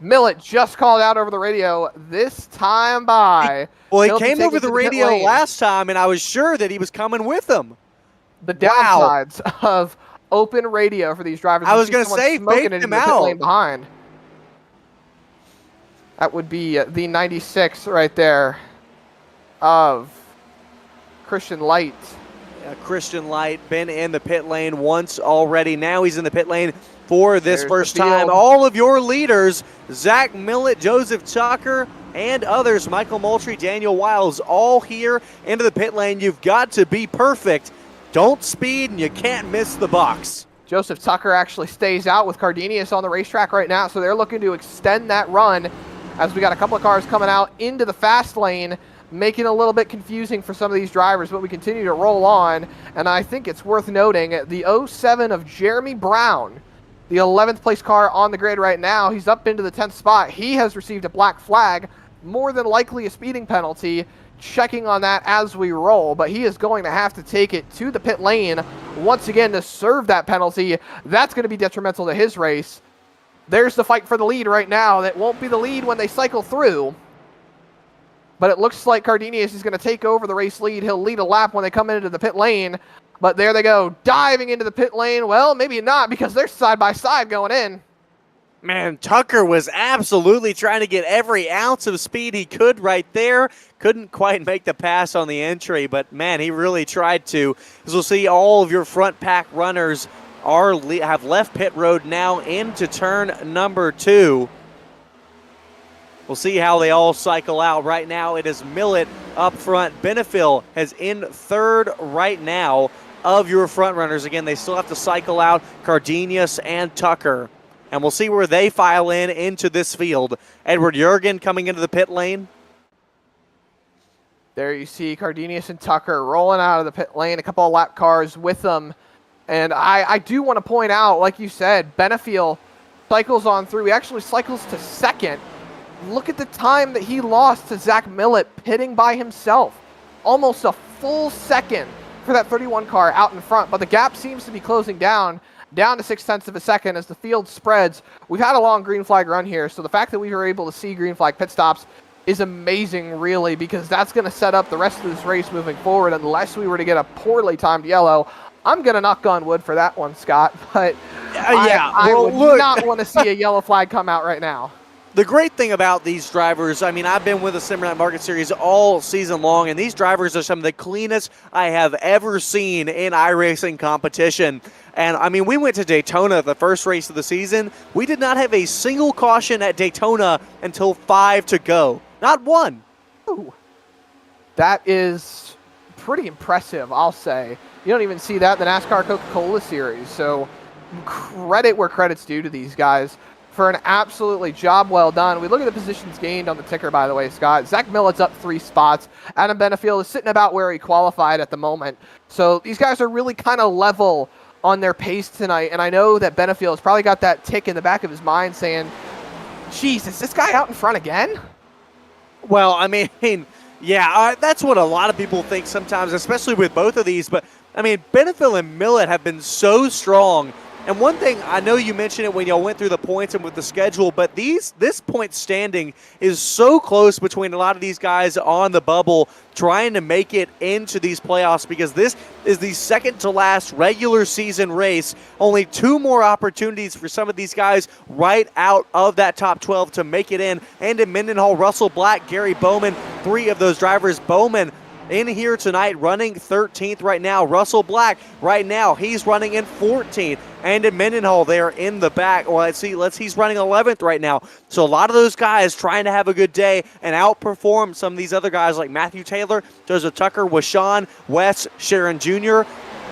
C: Millett just called out over the radio this time by.
D: He came over the radio last time, and I was sure that he was coming with them.
C: The downsides of open radio for these drivers.
D: I was going to say, fake him out.
C: Lane behind. That would be the 96 right there of Christian Light.
D: Christian Light been in the pit lane once already. Now he's in the pit lane for this first time. All of your leaders, Zach Millett, Joseph Tucker, and others, Michael Moultrie, Daniel Wiles, all here into the pit lane. You've got to be perfect. Don't speed, and you can't miss the box.
C: Joseph Tucker actually stays out with Cardenius on the racetrack right now, so they're looking to extend that run as we got a couple of cars coming out into the fast lane, making it a little bit confusing for some of these drivers, but we continue to roll on. And I think it's worth noting the 07 of Jeremy Brown, the 11th place car on the grid right now. He's up into the 10th spot. He has received a black flag, more than likely a speeding penalty. Checking on that as we roll, but he is going to have to take it to the pit lane once again to serve that penalty. That's going to be detrimental to his race. There's the fight for the lead right now. That won't be the lead when they cycle through, but it looks like Cardenius is going to take over the race lead. He'll lead a lap when they come into the pit lane, but there they go, diving into the pit lane. Well, maybe not, because they're side by side going in.
D: Man, Tucker was absolutely trying to get every ounce of speed he could right there. Couldn't quite make the pass on the entry, but man, he really tried to. As we'll see, all of your front pack runners have left pit road now into turn number 2. We'll see how they all cycle out. Right now, it is Millett up front. Benefiel is in 3rd right now of your front runners. Again, they still have to cycle out Cardenius and Tucker. And we'll see where they file into this field. Edward Jurgen coming into the pit lane.
C: There you see Cardenius and Tucker rolling out of the pit lane, a couple of lap cars with them. And I do want to point out, like you said, Benefiel cycles on through. He actually cycles to 2nd. Look at the time that he lost to Zach Millett pitting by himself. Almost a full second for that 31 car out in front. But the gap seems to be closing down to 0.6 of a second as the field spreads. We've had a long green flag run here, so the fact that we were able to see green flag pit stops is amazing, really, because that's going to set up the rest of this race moving forward unless we were to get a poorly timed yellow. I'm going to knock on wood for that one, Scott, but I would not want to see a yellow flag come out right now.
D: The great thing about these drivers, I mean, I've been with the Simmer Night Market Series all season long, and these drivers are some of the cleanest I have ever seen in iRacing competition. And, I mean, we went to Daytona, the first race of the season. We did not have a single caution at Daytona until 5 to go. Not one.
C: Ooh. That is pretty impressive, I'll say. You don't even see that in the NASCAR Coca-Cola Series. So credit where credit's due to these guys for an absolutely job well done. We look at the positions gained on the ticker, by the way, Scott. Zach Millett's up 3 spots. Adam Benefiel is sitting about where he qualified at the moment. So these guys are really kind of level on their pace tonight. And I know that Benefiel has probably got that tick in the back of his mind saying, geez, is this guy out in front again?
D: Well, I mean, yeah, that's what a lot of people think sometimes, especially with both of these. But, I mean, Benefiel and Millett have been so strong. And one thing, I know you mentioned it when y'all went through the points and with the schedule, but this point standing is so close between a lot of these guys on the bubble trying to make it into these playoffs, because this is the second to last regular season race. Only 2 more opportunities for some of these guys right out of that top 12 to make it in. And in Mendenhall, Russell Black, Gary Bowman, 3 of those drivers. Bowman in here tonight, running 13th right now. Russell Black right now, he's running in 14th. And in Mendenhall, they're in the back. Well, he's running 11th right now. So a lot of those guys trying to have a good day and outperform some of these other guys like Matthew Taylor, Joseph Tucker, Washawn, Wes, Sharon Jr.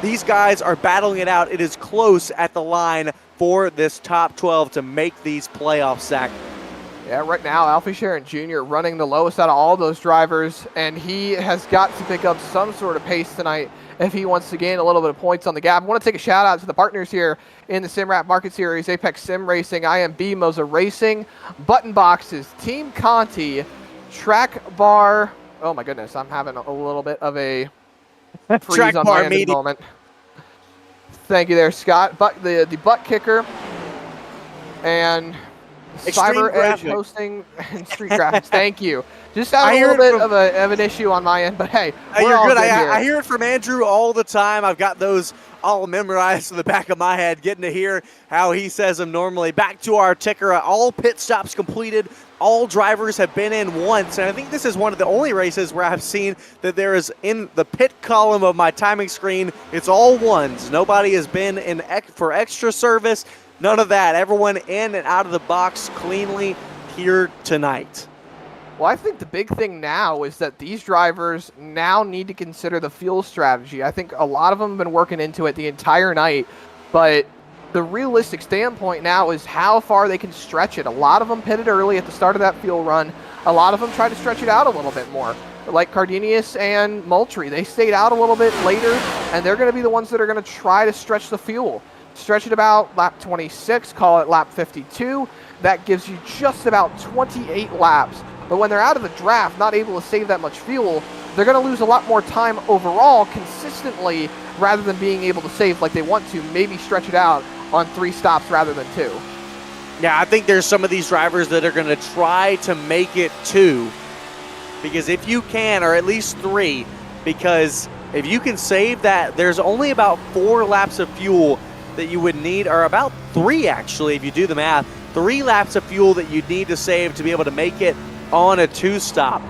D: These guys are battling it out. It is close at the line for this top 12 to make these playoffs, Zach.
C: Yeah, right now, Alfie Sharon Jr. running the lowest out of all those drivers, and he has got to pick up some sort of pace tonight if he wants to gain a little bit of points on the gap. I want to take a shout out to the partners here in the SimRap Market Series: Apex Sim Racing, IMB, Moza Racing, Button Boxes, Team Conti, Track Bar. Oh my goodness, I'm having a little bit of a freeze
D: Track
C: on
D: Bar
C: my end at the
D: Media.
C: moment. Thank you there, Scott. The Butt Kicker and
D: Extreme
C: Cyber Edge
D: Graphic.
C: Hosting and Street Graphics. Thank you. Just having a
D: hear
C: little
D: it
C: bit
D: from-
C: of an issue on my end, but hey, we're
D: You're
C: all
D: good.
C: good here.
D: I hear it from Andrew all the time. I've got those all memorized in the back of my head, getting to hear how he says them normally. Back to our ticker. All pit stops completed. All drivers have been in once. And I think this is one of the only races where I've seen that there is in the pit column of my timing screen, it's all ones. Nobody has been in for extra service. None of that. Everyone in and out of the box cleanly here tonight.
C: Well, I think the big thing now is that these drivers now need to consider the fuel strategy. I think a lot of them have been working into it the entire night, but the realistic standpoint now is how far they can stretch it. A lot of them pitted early at the start of that fuel run. A lot of them tried to stretch it out a little bit more. Like Cardenius and Moultrie, they stayed out a little bit later, and they're going to be the ones that are going to try to stretch the fuel. Stretch it about lap 26, call it lap 52. That gives you just about 28 laps. But when they're out of the draft, not able to save that much fuel, they're going to lose a lot more time overall consistently rather than being able to save like they want to, maybe stretch it out on 3 stops rather than 2.
D: Yeah, I think there's some of these drivers that are going to try to make it 2, because if you can, or at least 3, because if you can save that, there's only about 4 laps of fuel that you would need, or about 3 actually, if you do the math, 3 laps of fuel that you'd need to save to be able to make it on a 2-stop.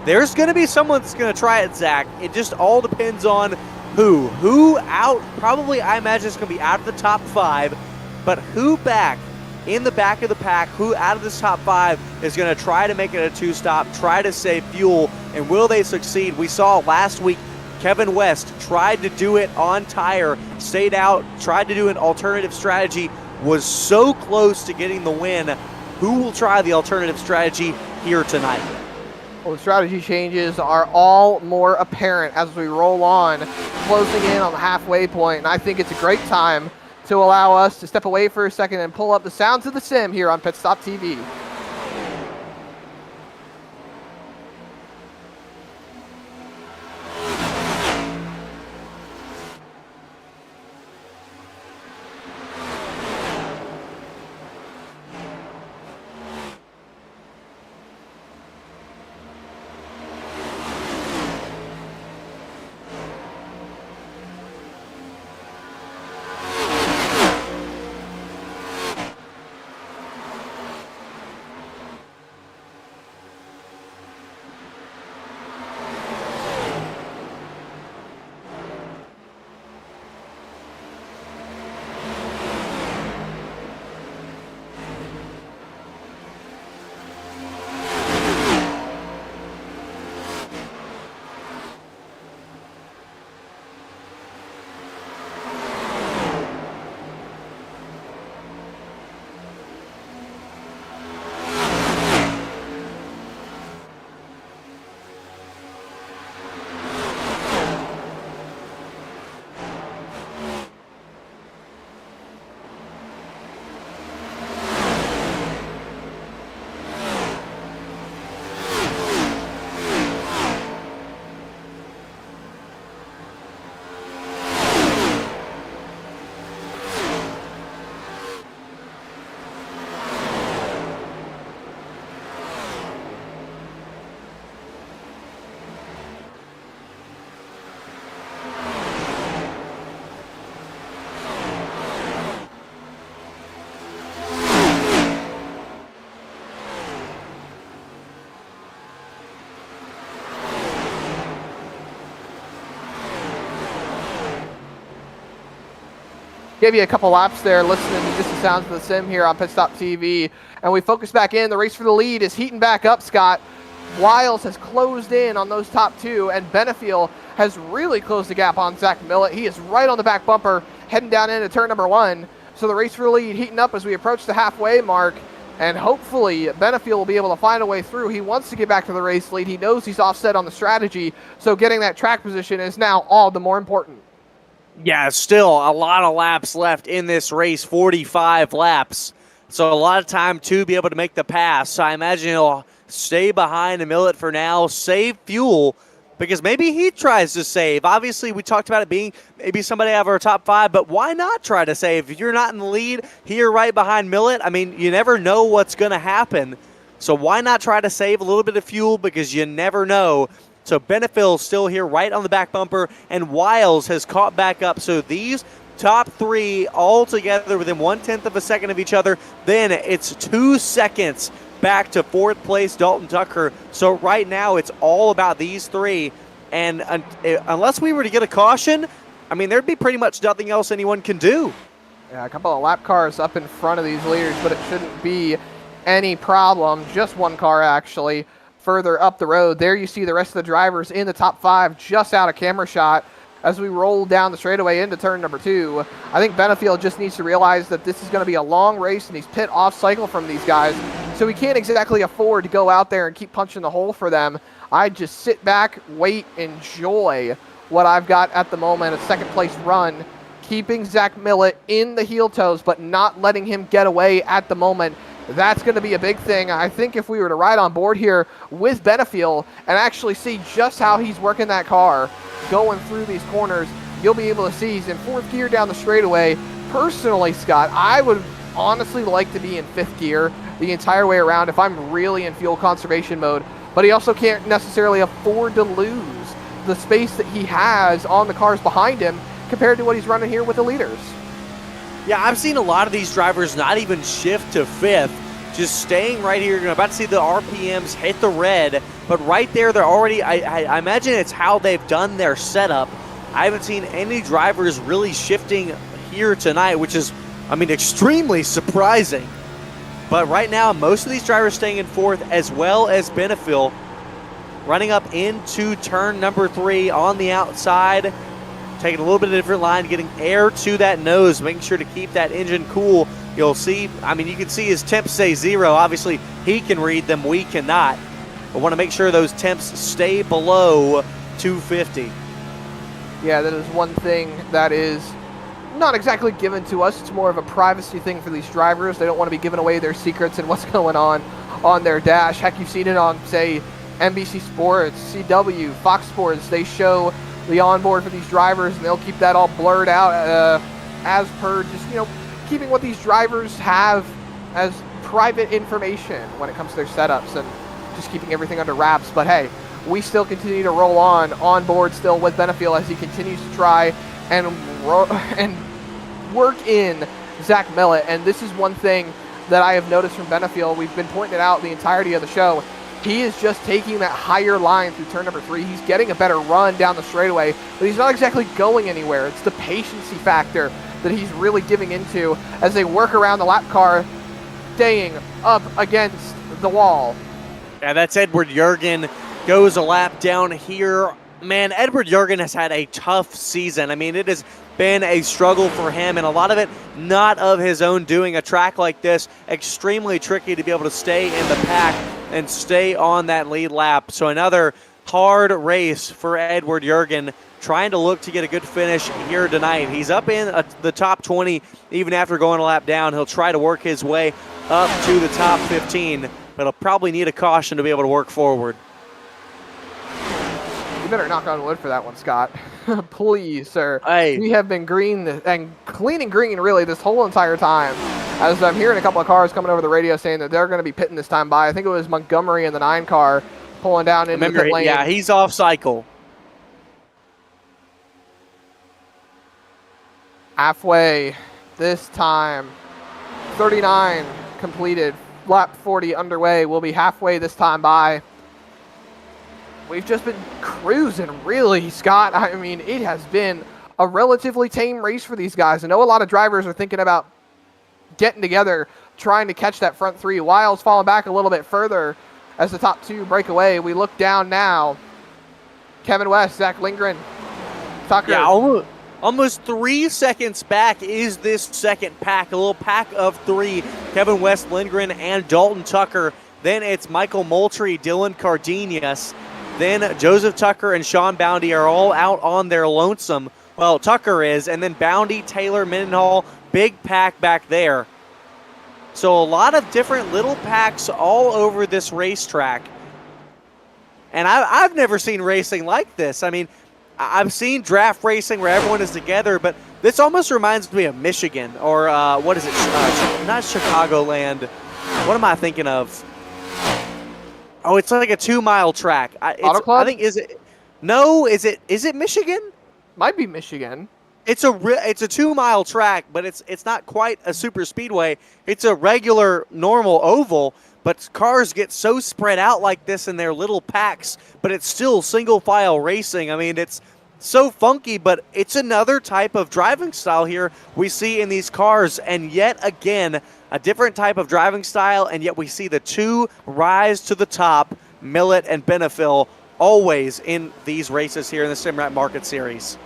D: There's going to be someone that's going to try it, Zach. It just all depends on who out. Probably, I imagine it's going to be out of the top 5, but who back in the back of the pack, who out of this top 5 is going to try to make it a 2-stop, try to save fuel, and will they succeed? We saw last week Kevin West tried to do it on tire, stayed out, tried to do an alternative strategy, was so close to getting the win. Who will try the alternative strategy here tonight?
C: Well, the strategy changes are all more apparent as we roll on, closing in on the halfway point, and I think it's a great time to allow us to step away for a second and pull up the sounds of the sim here on Pit Stop TV. gave you a couple laps there listening to just the sounds of the sim here on Pit Stop TV. And we focus back in. The race for the lead is heating back up, Scott. Wiles has closed in on those top two, and Benefiel has really closed the gap on Zach Millett. He is right on the back bumper, heading down into turn number 1. So the race for the lead heating up as we approach the halfway mark, and hopefully Benefiel will be able to find a way through. He wants to get back to the race lead. He knows he's offset on the strategy, so getting that track position is now all the more important.
D: Yeah, still a lot of laps left in this race, 45 laps. So a lot of time to be able to make the pass. So I imagine he'll stay behind Millett for now, save fuel, because maybe he tries to save. Obviously, we talked about it being maybe somebody out of our top 5, but why not try to save? If you're not in the lead, here right behind Millett, I mean, you never know what's going to happen. So why not try to save a little bit of fuel, because you never know. So Benefiel still here right on the back bumper, and Wiles has caught back up. So these top 3 all together within 1/10 of a second of each other. Then it's 2 seconds back to 4th place Dalton Tucker. So right now it's all about these 3. And unless we were to get a caution, I mean, there'd be pretty much nothing else anyone can do.
C: Yeah, a couple of lap cars up in front of these leaders, but it shouldn't be any problem. Just one car, actually, further up the road. There you see the rest of the drivers in the top 5 just out of camera shot as we roll down the straightaway into turn number 2. I think Benefiel just needs to realize that this is going to be a long race and he's pit off cycle from these guys, so he can't exactly afford to go out there and keep punching the hole for them. I just sit back, wait, enjoy what I've got at the moment, a second place run, keeping Zach Millett in the heel toes, but not letting him get away at the moment. That's going to be a big thing. I think if we were to ride on board here with Benefiel and actually see just how he's working that car going through these corners, you'll be able to see he's in 4th gear down the straightaway. Personally, Scott, I would honestly like to be in 5th gear the entire way around if I'm really in fuel conservation mode, but he also can't necessarily afford to lose the space that he has on the cars behind him compared to what he's running here with the leaders.
D: Yeah, I've seen a lot of these drivers not even shift to 5th, just staying right here. You're about to see the RPMs hit the red, but right there, they're already, I imagine it's how they've done their setup. I haven't seen any drivers really shifting here tonight, which is, I mean, extremely surprising. But right now, most of these drivers staying in 4th, as well as Benefiel, running up into turn number 3 on the outside, taking a little bit of a different line, getting air to that nose, making sure to keep that engine cool. You'll see, I mean, you can see his temps say 0. Obviously, he can read them, we cannot. But want to make sure those temps stay below 250.
C: Yeah, that is one thing that is not exactly given to us. It's more of a privacy thing for these drivers. They don't want to be giving away their secrets and what's going on their dash. Heck, you've seen it on, say, NBC Sports, CW, Fox Sports. They show the onboard for these drivers, and they'll keep that all blurred out as per just, you know, keeping what these drivers have as private information when it comes to their setups and just keeping everything under wraps. But hey, we still continue to roll on board still with Benefiel as he continues to try and work in Zach Millett. And this is one thing that I have noticed from Benefiel. We've been pointing it out the entirety of the show. He is just taking that higher line through turn number 3. He's getting a better run down the straightaway, but he's not exactly going anywhere. It's the patiency factor that he's really giving into as they work around the lap car, staying up against the wall.
D: Yeah, that's Edward Jurgen. Goes a lap down here. Man, Edward Jurgen has had a tough season. I mean, it has been a struggle for him, and a lot of it not of his own doing. A track like this, extremely tricky to be able to stay in the pack and stay on that lead lap. So another hard race for Edward Jurgen, trying to look to get a good finish here tonight. He's up in the top 20 even after going a lap down. He'll try to work his way up to the top 15, but he'll probably need a caution to be able to work forward.
C: You better knock on wood for that one, Scott. Please, sir.
D: Hey.
C: We have been green and clean and green really this whole entire time. As I'm hearing a couple of cars coming over the radio saying that they're going to be pitting this time by. I think it was Montgomery in the 9 car pulling down into the pit lane.
D: Yeah, he's off cycle.
C: Halfway this time. 39 completed. Lap 40 underway. We'll be halfway this time by. We've just been cruising, really, Scott. I mean, it has been a a relatively tame race for these guys. I know a lot of drivers are thinking about getting together, trying to catch that front three. Wiles falling back a little bit further as the top two break away. We look down now. Kevin West, Zach Lindgren, Tucker.
D: Yeah, almost 3 seconds back is this second pack, a little pack of three. Kevin West, Lindgren, and Dalton Tucker. Then it's Michael Moultrie, Dylan Cardenas. Then Joseph Tucker and Sean Boundy are all out on their lonesome. Well, Tucker is, and then Boundy, Taylor, Mendenhall, big pack back there. So a lot of different little packs all over this racetrack. And I've never seen racing like this. I mean, I've seen draft racing where everyone is together, but this almost reminds me of Michigan or what is it? Not Chicagoland. What am I thinking of? Oh, it's like a 2-mile track.
C: Auto Club?
D: I think is it Michigan?
C: Might be Michigan.
D: It's a 2-mile track, but it's not quite a super speedway. It's a regular normal oval, but cars get so spread out like this in their little packs, but it's still single file racing. I mean, it's so funky, but it's another type of driving style here we see in these cars, and yet again, a different type of driving style, and yet we see the two rise to the top, Millett and Benefiel, always in these races here in the Simrat Market Series.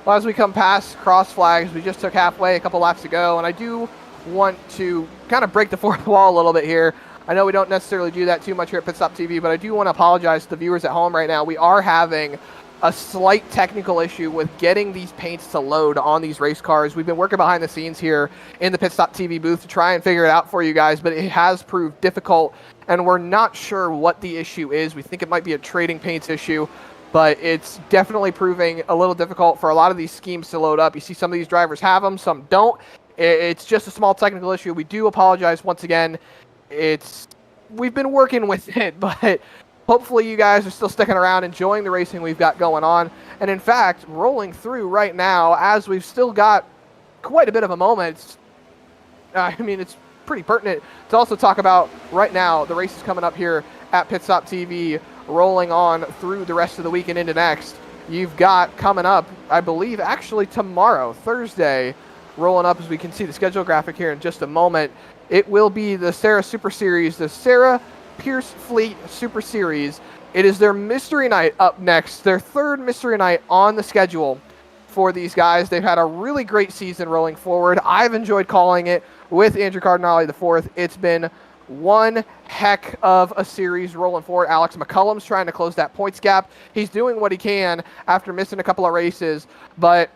C: Well, as we come past cross flags, we just took halfway a couple laps to go, and I do want to kind of break the fourth wall a little bit here. I know we don't necessarily do that too much here at Pit Stop TV, but I do want to apologize to the viewers at home right now. We are having a slight technical issue with getting these paints to load on these race cars. We've been working behind the scenes here in the Pit Stop TV booth to try and figure it out for you guys, but it has proved difficult, and we're not sure what the issue is. We think it might be a trading paints issue, but it's definitely proving a little difficult for a lot of these schemes to load up. You see some of these drivers have them, some don't. It's just a small technical issue. We do apologize once again. We've been working with it, but hopefully you guys are still sticking around, enjoying the racing we've got going on. And in fact, rolling through right now, as we've still got quite a bit of a moment, it's pretty pertinent to also talk about right now the races coming up here at Pit Stop TV, rolling on through the rest of the week and into next. You've got coming up, I believe, actually tomorrow, Thursday, rolling up as we can see the schedule graphic here in just a moment. It will be the Sarah Super Series, the Sarah Pierce Fleet Super Series. It is their Mystery Night up next, their third Mystery Night on the schedule for these guys. They've had a really great season rolling forward. I've enjoyed calling it with Andrew Cardinale IV. It's been one heck of a series rolling forward. Alex McCullum's trying to close that points gap. He's doing what he can after missing a couple of races, but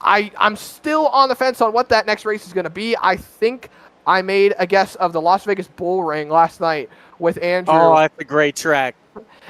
C: I'm still on the fence on what that next race is going to be. I think I made a guess of the Las Vegas Bull Ring last night with Andrew.
D: Oh, that's a great track.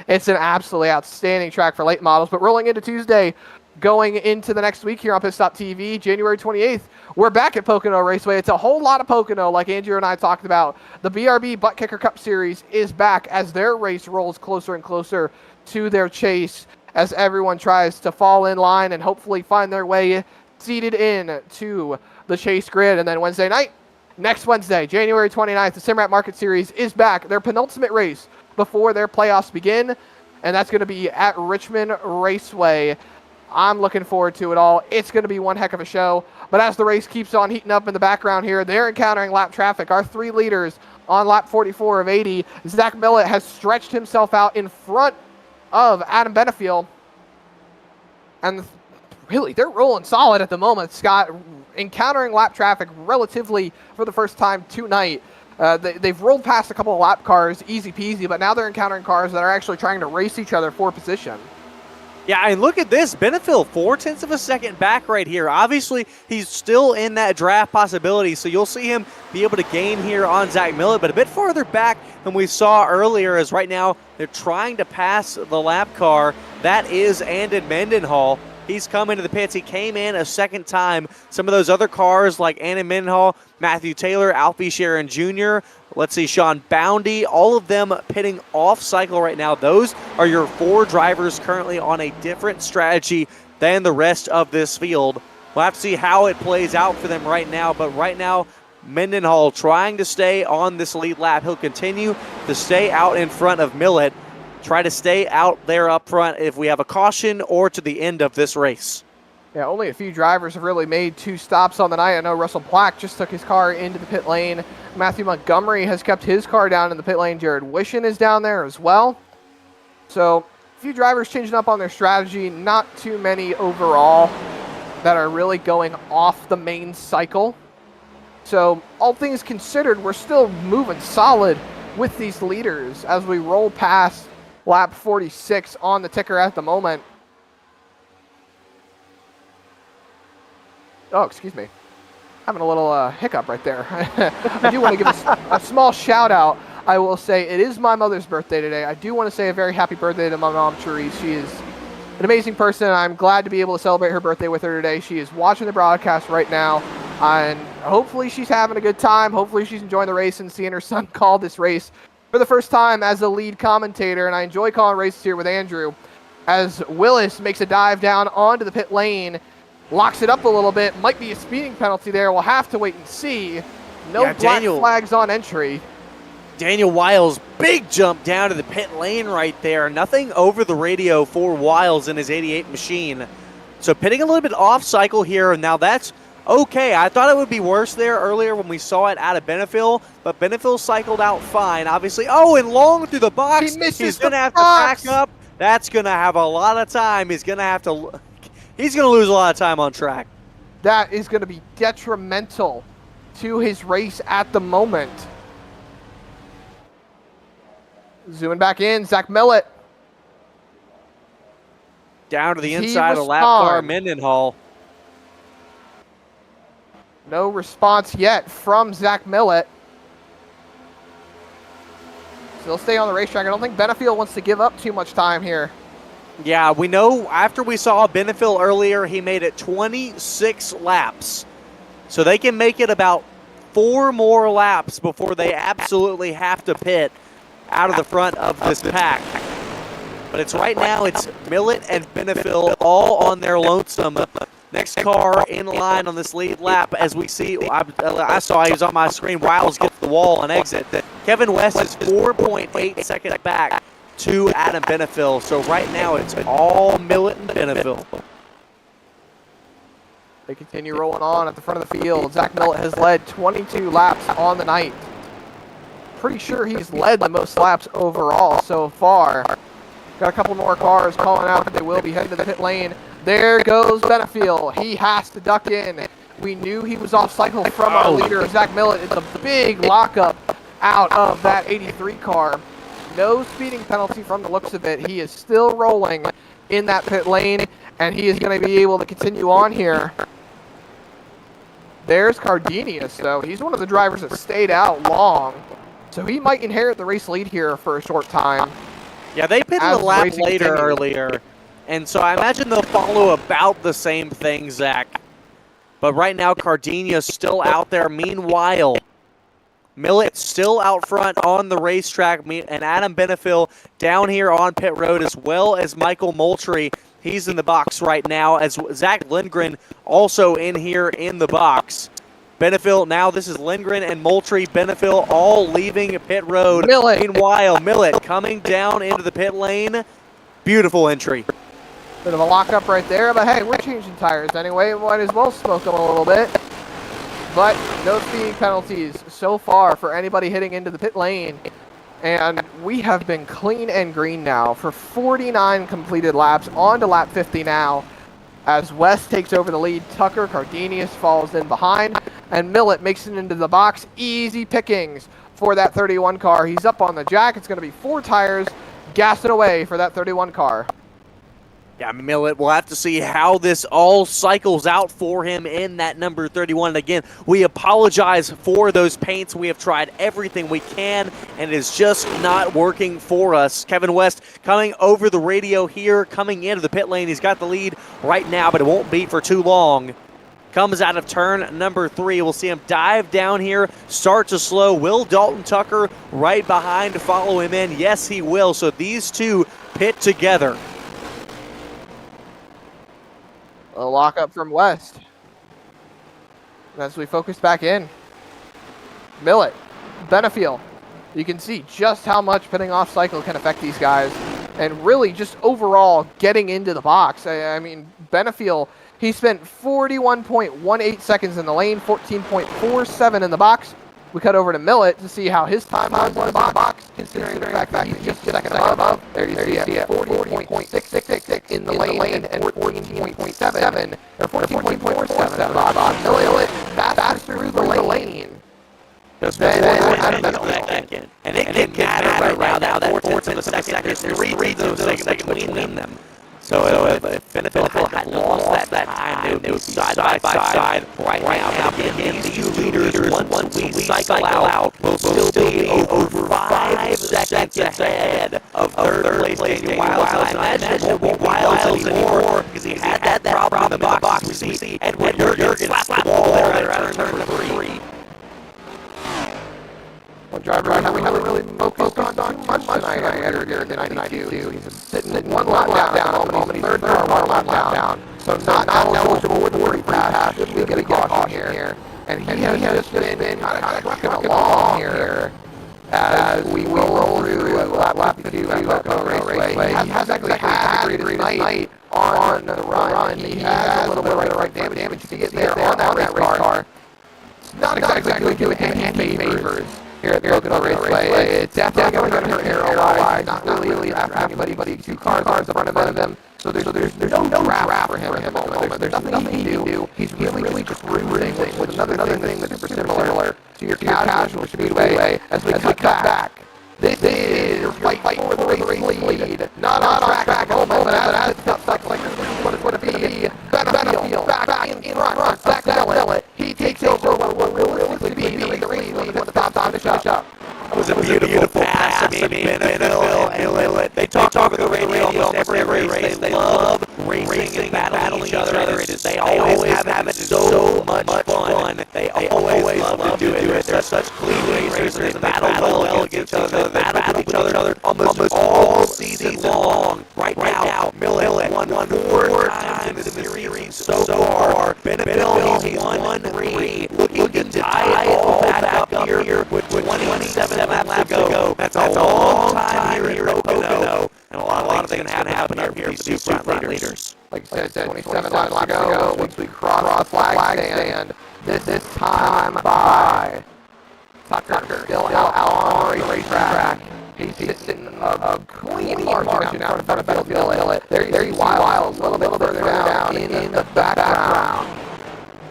C: It's an absolutely outstanding track for late models. But rolling into Tuesday, going into the next week here on Pit Stop TV, January 28th, we're back at Pocono Raceway. It's a whole lot of Pocono, like Andrew and I talked about. The BRB Butt Kicker Cup Series is back as their race rolls closer and closer to their chase as everyone tries to fall in line and hopefully find their way seated in to the chase grid. And then Wednesday night, next Wednesday, January 29th, the Simrat Market Series is back. Their penultimate race before their playoffs begin, and that's going to be at Richmond Raceway. I'm looking forward to it all. It's going to be one heck of a show. But as the race keeps on heating up in the background here, they're encountering lap traffic. Our three leaders on lap 44 of 80. Zach Millett has stretched himself out in front of Adam Benefiel. And really, they're rolling solid at the moment, Scott. Encountering lap traffic relatively for the first time tonight. They've rolled past a couple of lap cars, easy peasy, but now they're encountering cars that are actually trying to race each other for position.
D: Yeah, and look at this. Benefiel, 0.4 of a second back right here. Obviously, he's still in that draft possibility, so you'll see him be able to gain here on Zach Millett, but a bit farther back than we saw earlier, as right now they're trying to pass the lap car. That is Andon Mendenhall. He's come into the pits. He came in a second time. Some of those other cars like Andon Mendenhall, Matthew Taylor, Alfie Sharon Jr., let's see, Sean Boundy, all of them pitting off cycle right now. Those are your four drivers currently on a different strategy than the rest of this field. We'll have to see how it plays out for them right now, but right now, Mendenhall trying to stay on this lead lap. He'll continue to stay out in front of Millett. Try to stay out there up front if we have a caution or to the end of this race.
C: Yeah, only a few drivers have really made 2 stops on the night. I know Russell Black just took his car into the pit lane. Matthew Montgomery has kept his car down in the pit lane. Jared Wishin is down there as well. So a few drivers changing up on their strategy. Not too many overall that are really going off the main cycle. So all things considered, we're still moving solid with these leaders as we roll past lap 46 on the ticker at the moment. Oh, excuse me. Having a little hiccup right there. I do want to give a small shout out. I will say it is my mother's birthday today. I do want to say a very happy birthday to my mom, Therese. She is an amazing person. I'm glad to be able to celebrate her birthday with her today. She is watching the broadcast right now, and hopefully she's having a good time. Hopefully she's enjoying the race and seeing her son call this race for the first time as a lead commentator. And I enjoy calling races here with Andrew as Willis makes a dive down onto the pit lane. Locks it up a little bit. Might be a speeding penalty there. We'll have to wait and see. No black flags on entry.
D: Daniel Wiles, big jump down to the pit lane right there. Nothing over the radio for Wiles in his 88 machine. So pitting a little bit off cycle here. Now that's okay. I thought it would be worse there earlier when we saw it out of Benefiel, but Benefiel cycled out fine, obviously. Oh, and long through the box.
C: He's
D: going to have to back up. That's going to have a lot of time. He's going to lose a lot of time on track.
C: That is going to be detrimental to his race at the moment. Zooming back in, Zach Millett.
D: Down to the inside of lap car Mendenhall.
C: No response yet from Zach Millett. Still stay on the racetrack. I don't think Benefiel wants to give up too much time here.
D: Yeah, we know after we saw Benefiel earlier, he made it 26 laps. So they can make it about 4 more laps before they absolutely have to pit out of the front of this pack. But it's right now, it's Millett and Benefiel all on their lonesome. Next car in line on this lead lap, as we see, I saw he was on my screen. Wiles gets the wall and exit. Kevin West is 4.8 seconds back to Adam Benefiel. So right now it's all Millett and Benefiel.
C: They continue rolling on at the front of the field. Zach Millett has led 22 laps on the night. Pretty sure he's led the most laps overall so far. Got a couple more cars calling out that they will be heading to the pit lane. There goes Benefiel. He has to duck in. We knew he was off cycle from our leader, Zach Millett. It's a big lockup out of that 83 car. No speeding penalty from the looks of it. He is still rolling in that pit lane, and he is going to be able to continue on here. There's Cardenius, though. He's one of the drivers that stayed out long, so he might inherit the race lead here for a short time.
D: Yeah, they pitted a lap later earlier, and so I imagine they'll follow about the same thing, Zach. But right now, Cardenius still out there. Meanwhile, Millett still out front on the racetrack, and Adam Benefiel down here on pit road, as well as Michael Moultrie. He's in the box right now, as Zach Lindgren also in here in the box. Benefiel, now this is Lindgren and Moultrie. Benefiel all leaving pit road. Meanwhile, Millett coming down into the pit lane. Beautiful entry.
C: Bit of a lockup right there, but hey, we're changing tires anyway. Might as well smoke them a little bit. But no speeding penalties so far for anybody hitting into the pit lane. And we have been clean and green now for 49 completed laps. On to lap 50 now. As West takes over the lead, Tucker Cardenius falls in behind, and Millett makes it into the box. Easy pickings for that 31 car. He's up on the jack. It's going to be 4 tires, gassing away for that 31 car.
D: Yeah, Millett, we'll have to see how this all cycles out for him in that number 31. And again, we apologize for those paints. We have tried everything we can, and it is just not working for us. Kevin West coming over the radio here, coming into the pit lane. He's got the lead right now, but it won't be for too long. Comes out of turn number 3. We'll see him dive down here, start to slow. Will Dalton Tucker right behind to follow him in? Yes, he will. So these two pit together.
C: A lockup from West. As we focus back in. Millett, Benefiel. You can see just how much pitting off cycle can affect these guys. And really just overall getting into the box. I mean, Benefiel He spent 41.18 seconds in the lane, 14.47 in the box. We cut over to Millet to see how his time was in the box, considering the fact that he's just a second above. There you see it, 40.666 in the lane and 14.7 or 14.47 in the box. Millet fast through the lane.
E: Just second. And it can matter right now that fourth and the second is 3 seconds between them. So if Benefit had lost that time, they would be side by side right now. Again, these two leaders, once we cycle out, will still be over 5 seconds ahead of third place Daniel Wiles. I imagine it won't be Wiles anymore because he had that problem in the box. We see Edward Jurgen slap the ball there at turn number 3.
C: One driver we haven't really focused on much tonight. Edward Jurgen, 92. He's sitting in one lap down at the moment. He's third car, one lap down. So not eligible with the free pass. Should we get a caution here? And he has just been kind of trucking along here as we roll through lap 52 at Pocono Raceway. He has actually had a great night on the run. He has a little bit of right damage to get there on that race car. Not exactly doing him any favors here at Pocono Raceway. It's definitely going to hurt aero-wise. Not really after anybody. 2 cars in front of him. So there's no wrap for him at the moment. There's nothing he can do. He's really just cruising, which is another thing that's super similar to your casual speedway as we cut back. This is your fight for the race lead. Not on track at the moment, but as it's stuck like this is what it's going to be. Benefield back in front. Zach Millet. He takes over what will realistically be the race lead at the top to finish up.
E: It was a beautiful pass. I mean, Benefield and Millet, they talk over the radio almost every race. They love racing and battling each other. They always have it so much fun. They always love to do it. They're such clean racers. They battle well against each other. They battle each other almost all season long. Right now, Millet won 4 times in the series so far. Benefield, he's won 3. Looking to tie it all back up here with 27 laps to go. That's a long time here at Pocono. And a lot of things can happen up here for these 2 front leaders.
C: Like I said, 27 laps to go once we cross the flag stand. This time by Tucker still out on the racetrack. He's sitting a clean margin out in front of Benefield. There you Wiles a little bit further down in the background.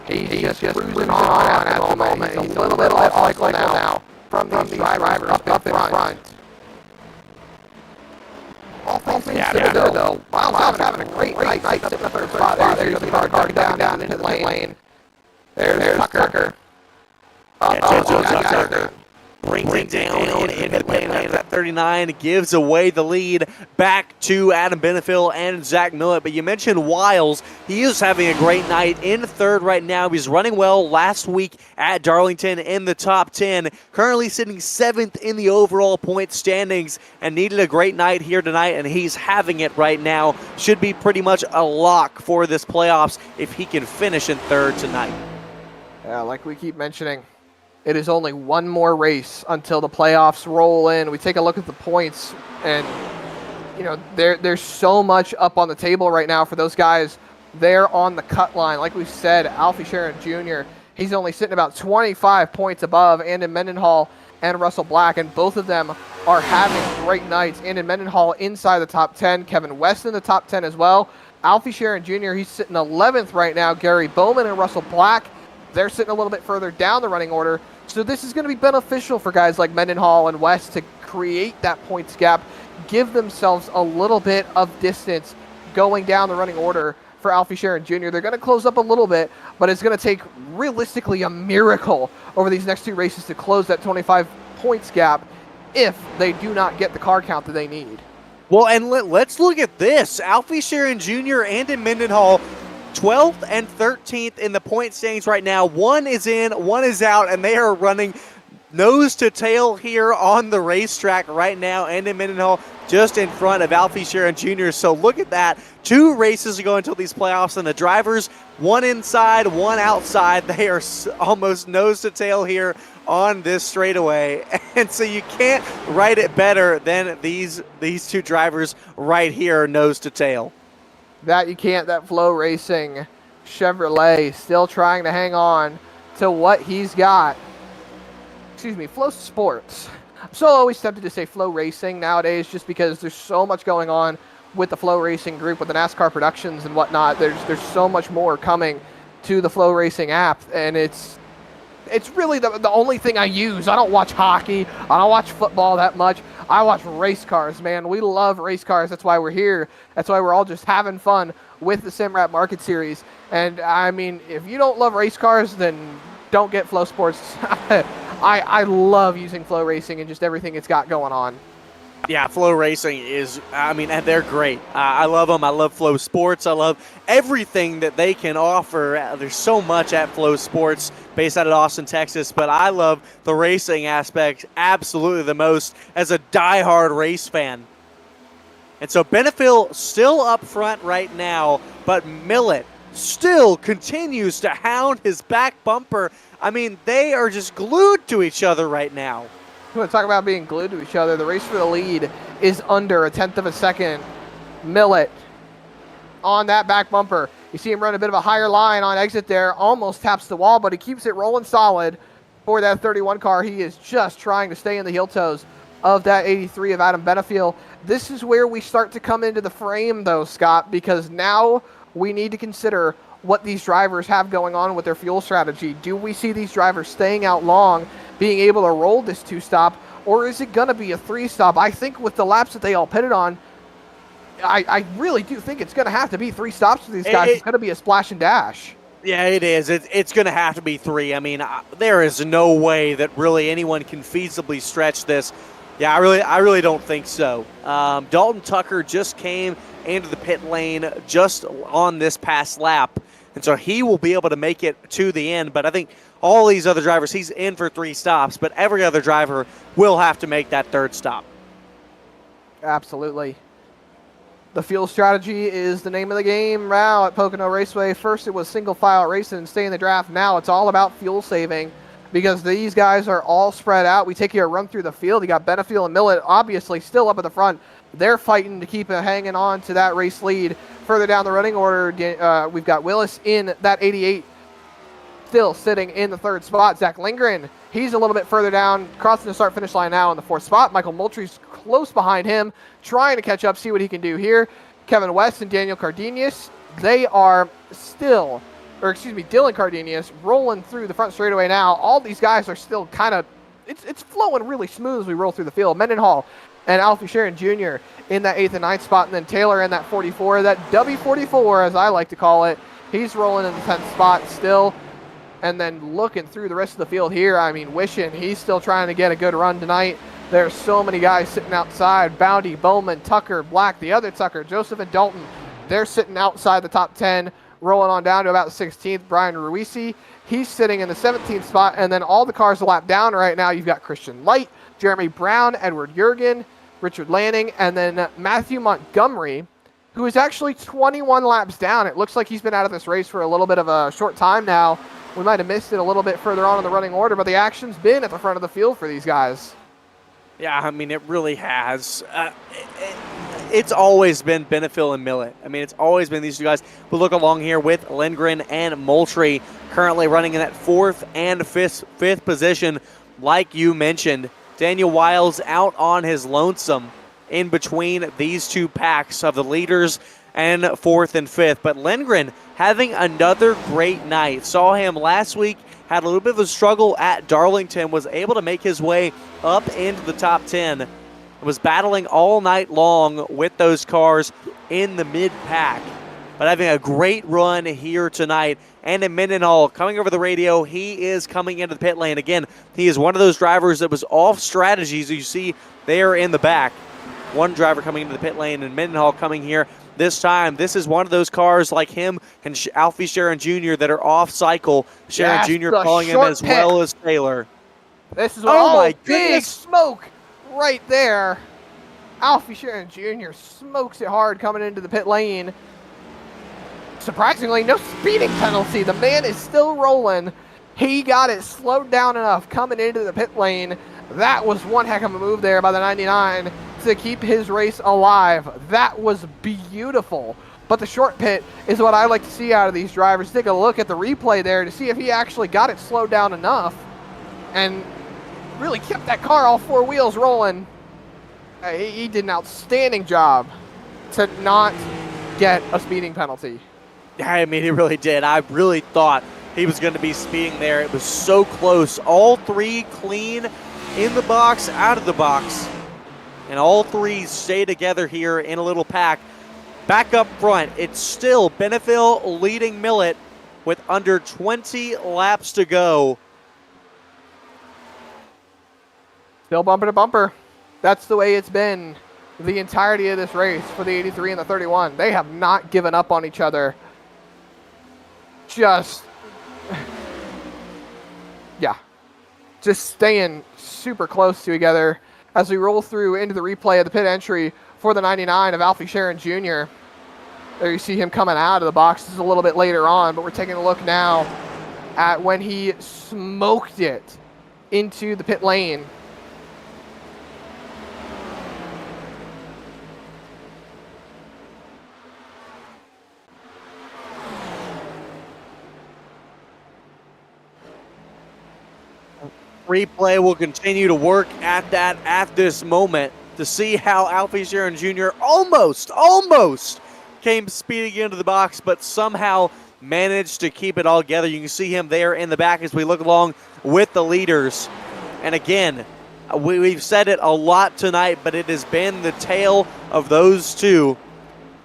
C: He's just cruising on at the moment. He's a little bit off cycle now from the driver up in front. All things considered, though, Wiles having a great night sitting in the third spot. There's the car coming down into the lane. There's Tucker. Tucker.
E: Brings it down in the lane
D: at 39, gives away the lead back to Adam Benefield and Zach Millet. But you mentioned Wiles. He is having a great night in third right now. He's running well last week at Darlington in the top 10. Currently sitting 7th in the overall point standings and needed a great night here tonight, and he's having it right now. Should be pretty much a lock for this playoffs if he can finish in third tonight.
C: Yeah, like we keep mentioning, it is only one more race until the playoffs roll in. We take a look at the points, and you know there's so much up on the table right now for those guys. They're on the cut line. Like we said, Alfie Sharon Jr., he's only sitting about 25 points above Andon Mendenhall and Russell Black, and both of them are having great nights. Andon Mendenhall inside the top 10, Kevin West in the top 10 as well. Alfie Sharon Jr., he's sitting 11th right now. Gary Bowman and Russell Black, they're sitting a little bit further down the running order. So this is going to be beneficial for guys like Mendenhall and West to create that points gap, give themselves a little bit of distance going down the running order for Alfie Sharon Jr. They're going to close up a little bit, but it's going to take realistically a miracle over these next 2 races to close that 25 points gap if they do not get the car count that they need.
D: Well, and let's look at this. Alfie Sharon Jr. and Mendenhall 12th and 13th in the point standings right now. One is in, one is out, and they are running nose to tail here on the racetrack right now. Andon Mendenhall just in front of Alfie Sharon Jr. So look at that. 2 races to go until these playoffs, and the drivers, one inside, one outside. They are almost nose to tail here on this straightaway. And so you can't write it better than these 2 drivers right here, nose to tail.
C: That you can't. That Flow Racing Chevrolet still trying to hang on to what he's got. Excuse me, Flow Sports. I'm so always tempted to say Flow Racing nowadays just because there's so much going on with the Flow Racing group, with the NASCAR Productions and whatnot. There's so much more coming to the Flow Racing app, and it's really the only thing I use. I don't watch hockey. I don't watch football that much. I watch race cars, man. We love race cars. That's why we're here. That's why we're all just having fun with the SimRap Market Series. And, I mean, if you don't love race cars, then don't get Flow Sports. I love using Flow Racing and just everything it's got going on.
D: Yeah, Flow Racing is, I mean, they're great. I love them. I love Flow Sports. I love everything that they can offer. There's so much at Flow Sports based out of Austin, Texas, but I love the racing aspect absolutely the most as a diehard race fan. And so Benefield still up front right now, but Millet still continues to hound his back bumper. I mean, they are just glued to each other right now.
C: We want to talk about being glued to each other. The race for the lead is under a tenth of a second. Millet on that back bumper. You see him run a bit of a higher line on exit there. Almost taps the wall, but he keeps it rolling solid for that 31 car. He is just trying to stay in the heel toes of that 83 of Adam Benefield. This is where we start to come into the frame, though, Scott, because now we need to consider what these drivers have going on with their fuel strategy. Do we see these drivers staying out long, being able to roll this 2-stop, or is it going to be a 3-stop? I think with the laps that they all pitted on, I really do think it's going to have to be 3 stops for these guys. It's going to be a splash and dash.
D: Yeah, it is. It's going to have to be 3. I mean, there is no way that really anyone can feasibly stretch this. Yeah, I really don't think so. Dalton Tucker just came into the pit lane just on this past lap, and so he will be able to make it to the end. But I think all these other drivers, he's in for 3 stops, but every other driver will have to make that 3rd stop.
C: Absolutely. The fuel strategy is the name of the game now at Pocono Raceway. First it was single file racing and stay in the draft. Now it's all about fuel saving because these guys are all spread out. We take you a run through the field. You got Benefield and Millet obviously still up at the front. They're fighting to keep hanging on to that race lead. Further down the running order, we've got Willis in that 88, still sitting in the 3rd spot. Zach Lindgren, he's a little bit further down, crossing the start-finish line now in the 4th spot. Michael Moultrie's close behind him, trying to catch up, see what he can do here. Kevin West and Daniel Cardenas, they are still, Dylan Cardenas rolling through the front straightaway now. All these guys are still kind of, it's flowing really smooth as we roll through the field. Mendenhall and Alfie Sharon Jr. in that 8th and 9th spot, and then Taylor in that 44, that W44 as I like to call it. He's rolling in the 10th spot still. And then looking through the rest of the field here, I mean, Wishing, he's still trying to get a good run tonight. There's so many guys sitting outside. Bounty, Bowman, Tucker, Black, the other Tucker, Joseph and Dalton, they're sitting outside the top 10, rolling on down to about the 16th. Brian Ruisi, he's sitting in the 17th spot. And then all the cars a lap down right now, you've got Christian Light, Jeremy Brown, Edward Jurgen, Richard Lanning, and then Matthew Montgomery, who is actually 21 laps down. It looks like he's been out of this race for a little bit of a short time now. We might have missed it a little bit further on in the running order, but the action's been at the front of the field for these guys.
D: Yeah, I mean, it really has. It's always been Benefield and Millet. I mean, it's always been these two guys. But look along here with Lindgren and Moultrie currently running in that 4th and 5th position. Like you mentioned, Daniel Wiles out on his lonesome in between these two packs of the leaders and 4th and 5th. But Lindgren having another great night. Saw him last week, had a little bit of a struggle at Darlington, was able to make his way up into the top 10. Was battling all night long with those cars in the mid-pack. But having a great run here tonight. And in Mendenhall, coming over the radio, he is coming into the pit lane. Again, he is one of those drivers that was off strategies. You see there in the back. One driver coming into the pit lane and Mendenhall coming here. This time, this is one of those cars like him and Alfie Sharon Jr. that are off cycle. Sharon Jr. calling him as well as Taylor.
C: This is my big smoke right there. Alfie Sharon Jr. smokes it hard coming into the pit lane. Surprisingly, no speeding penalty. The man is still rolling. He got it slowed down enough coming into the pit lane. That was one heck of a move there by the 99 to keep his race alive. That was beautiful But the short pit is what I like to see out of these drivers. Take a look at the replay there to see if he actually got it slowed down enough and really kept that car all 4 wheels rolling. He did an outstanding job to not get a speeding penalty.
D: I mean, he really did. I really thought he was going to be speeding there. It was so close. All 3 clean in the box, out of the box. And all 3 stay together here in a little pack. Back up front, it's still Beneville leading Millet with under 20 laps to go.
C: Still bumper to bumper. That's the way it's been the entirety of this race for the 83 and the 31. They have not given up on each other. Just staying super close to together as we roll through into the replay of the pit entry for the 99 of Alfie Sharon Jr. There you see him coming out of the box. This is a little bit later on, but we're taking a look now at when he smoked it into the pit lane.
D: Replay will continue to work at that at this moment to see how Alfie Sharon Jr. almost came speeding into the box, but somehow managed to keep it all together. You can see him there in the back as we look along with the leaders. And again, we've said it a lot tonight, but it has been the tale of those two.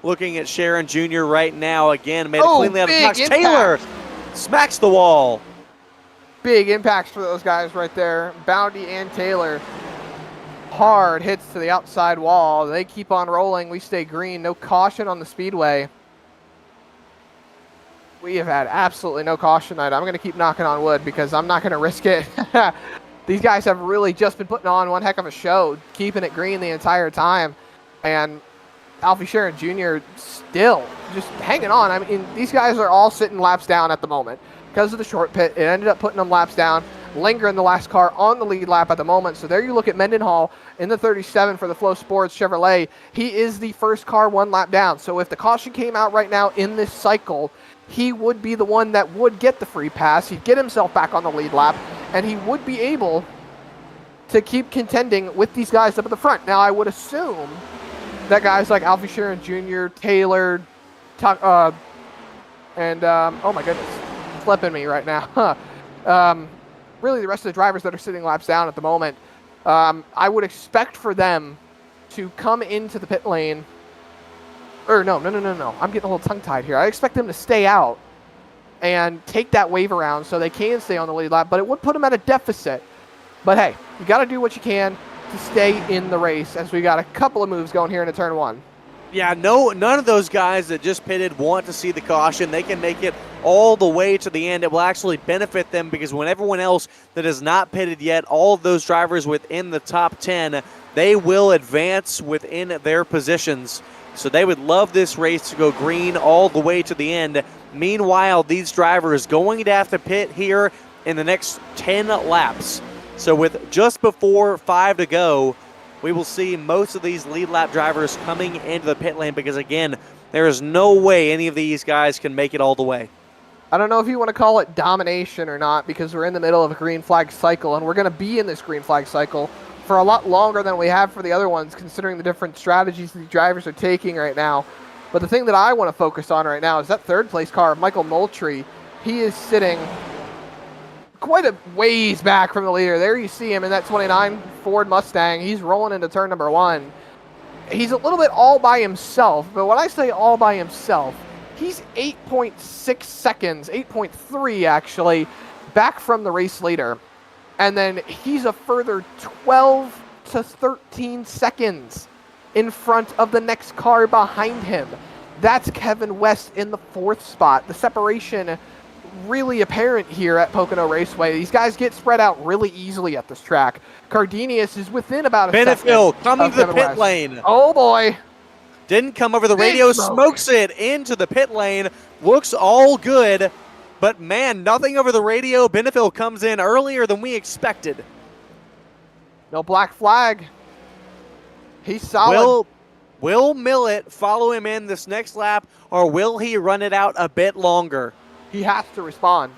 D: Looking at Sharon Jr. right now, again, made it cleanly out of the box. Taylor smacks the wall.
C: Big impacts for those guys right there. Bounty and Taylor. Hard hits to the outside wall. They keep on rolling. We stay green. No caution on the speedway. We have had absolutely no caution tonight. I'm going to keep knocking on wood because I'm not going to risk it. These guys have really just been putting on one heck of a show, keeping it green the entire time. And Alfie Sharon Jr. still just hanging on. I mean, these guys are all sitting laps down at the moment because of the short pit. It ended up putting them laps down. Lingering the last car on the lead lap at the moment. So there you look at Mendenhall in the 37 for the Flow Sports Chevrolet. He is the first car 1 lap down. So if the caution came out right now in this cycle, he would be the one that would get the free pass. He'd get himself back on the lead lap, and he would be able to keep contending with these guys up at the front. Now, I would assume that guys like Alfie Sharon Jr., Taylor, and, oh my goodness, flipping me right now. Really the rest of the drivers that are sitting laps down at the moment, I would expect for them to come into the pit lane. Or no. I'm getting a little tongue-tied here. I expect them to stay out and take that wave around so they can stay on the lead lap, but it would put them at a deficit. But hey, you got to do what you can to stay in the race as we got a couple of moves going here into turn 1.
D: Yeah, none of those guys that just pitted want to see the caution. They can make it all the way to the end. It will actually benefit them because when everyone else that has not pitted yet, all of those drivers within the top 10, they will advance within their positions. So they would love this race to go green all the way to the end. Meanwhile, these drivers going to have to pit here in the next 10 laps. So with just before 5 to go, we will see most of these lead lap drivers coming into the pit lane because, again, there is no way any of these guys can make it all the way.
C: I don't know if you want to call it domination or not because we're in the middle of a green flag cycle, and we're going to be in this green flag cycle for a lot longer than we have for the other ones, considering the different strategies the drivers are taking right now. But the thing that I want to focus on right now is that third place car, Michael Moultrie. He is sitting quite a ways back from the leader. There you see him in that 29 Ford Mustang. He's rolling into turn number 1. He's a little bit all by himself, but when I say all by himself, he's 8.6 seconds, 8.3 actually, back from the race leader. And then he's a further 12 to 13 seconds in front of the next car behind him. That's Kevin West in the 4th spot. The separation really apparent here at Pocono Raceway. These guys get spread out really easily at this track. Cardenius is within about a
D: Benefil
C: second
D: coming
C: of
D: to the
C: Kevin
D: pit
C: West.
D: lane.
C: Oh boy.
D: Didn't come over the radio, smokes it into the pit lane. Looks all good, but man, nothing over the radio. Benefil comes in earlier than we expected.
C: No black flag. He's solid.
D: Will Millett follow him in this next lap, or will he run it out a bit longer?
C: He has to respond.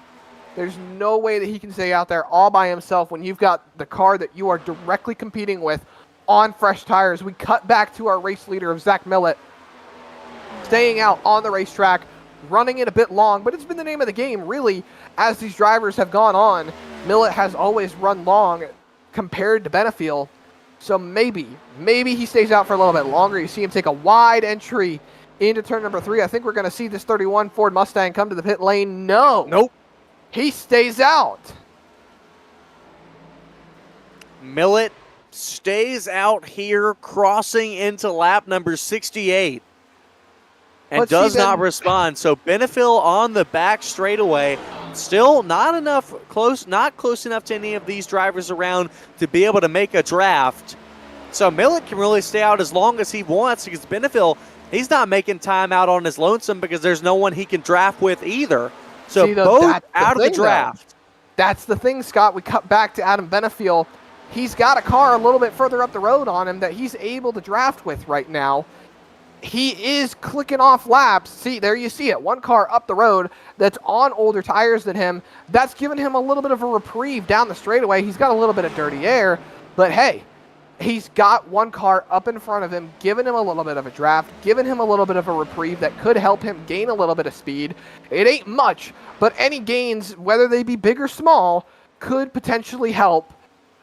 C: There's no way that he can stay out there all by himself when you've got the car that you are directly competing with on fresh tires. We cut back to our race leader of Zach Millett, staying out on the racetrack, running it a bit long, but it's been the name of the game, really, as these drivers have gone on. Millett has always run long compared to Benefiel, so maybe he stays out for a little bit longer. You see him take a wide entry into turn number 3. I think we're going to see this 31 Ford Mustang come to the pit lane. Nope. He stays out.
D: Millett stays out here, crossing into lap number 68. And does not respond. So Benefiel on the back straightaway. Still not close enough to any of these drivers around to be able to make a draft. So Millett can really stay out as long as he wants, because Benefiel, he's not making time out on his lonesome because there's no one he can draft with either. So both out of the draft.
C: That's the thing, Scott. We cut back to Adam Benefiel. He's got a car a little bit further up the road on him that he's able to draft with right now. He is clicking off laps. See, there you see it. One car up the road that's on older tires than him. That's given him a little bit of a reprieve down the straightaway. He's got a little bit of dirty air, but hey, he's got one car up in front of him, giving him a little bit of a draft, giving him a little bit of a reprieve that could help him gain a little bit of speed. It ain't much, but any gains, whether they be big or small, could potentially help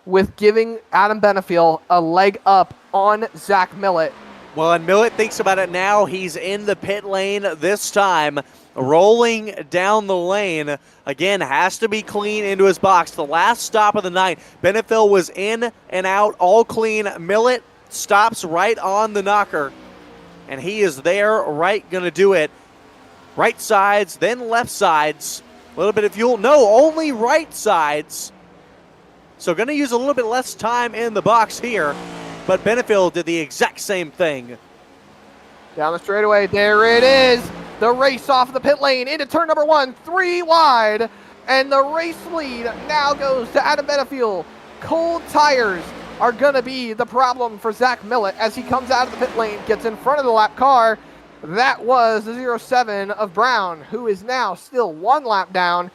C: with giving Adam Benefiel a leg up on Zach Millett.
D: Well, and Millett thinks about it now. He's in the pit lane this time, rolling down the lane. Again, has to be clean into his box. The last stop of the night, Benefiel was in and out, all clean. Millett stops right on the knocker, and he is there, right, going to do it. Right sides, then left sides. A little bit of fuel. No, only right sides. So going to use a little bit less time in the box here. But Benefiel did the exact same thing.
C: Down the straightaway, there it is. The race off the pit lane into turn number 1, 3 wide. And the race lead now goes to Adam Benefiel. Cold tires are going to be the problem for Zach Millett as he comes out of the pit lane, gets in front of the lap car. That was the 07 of Brown, who is now still 1 lap down.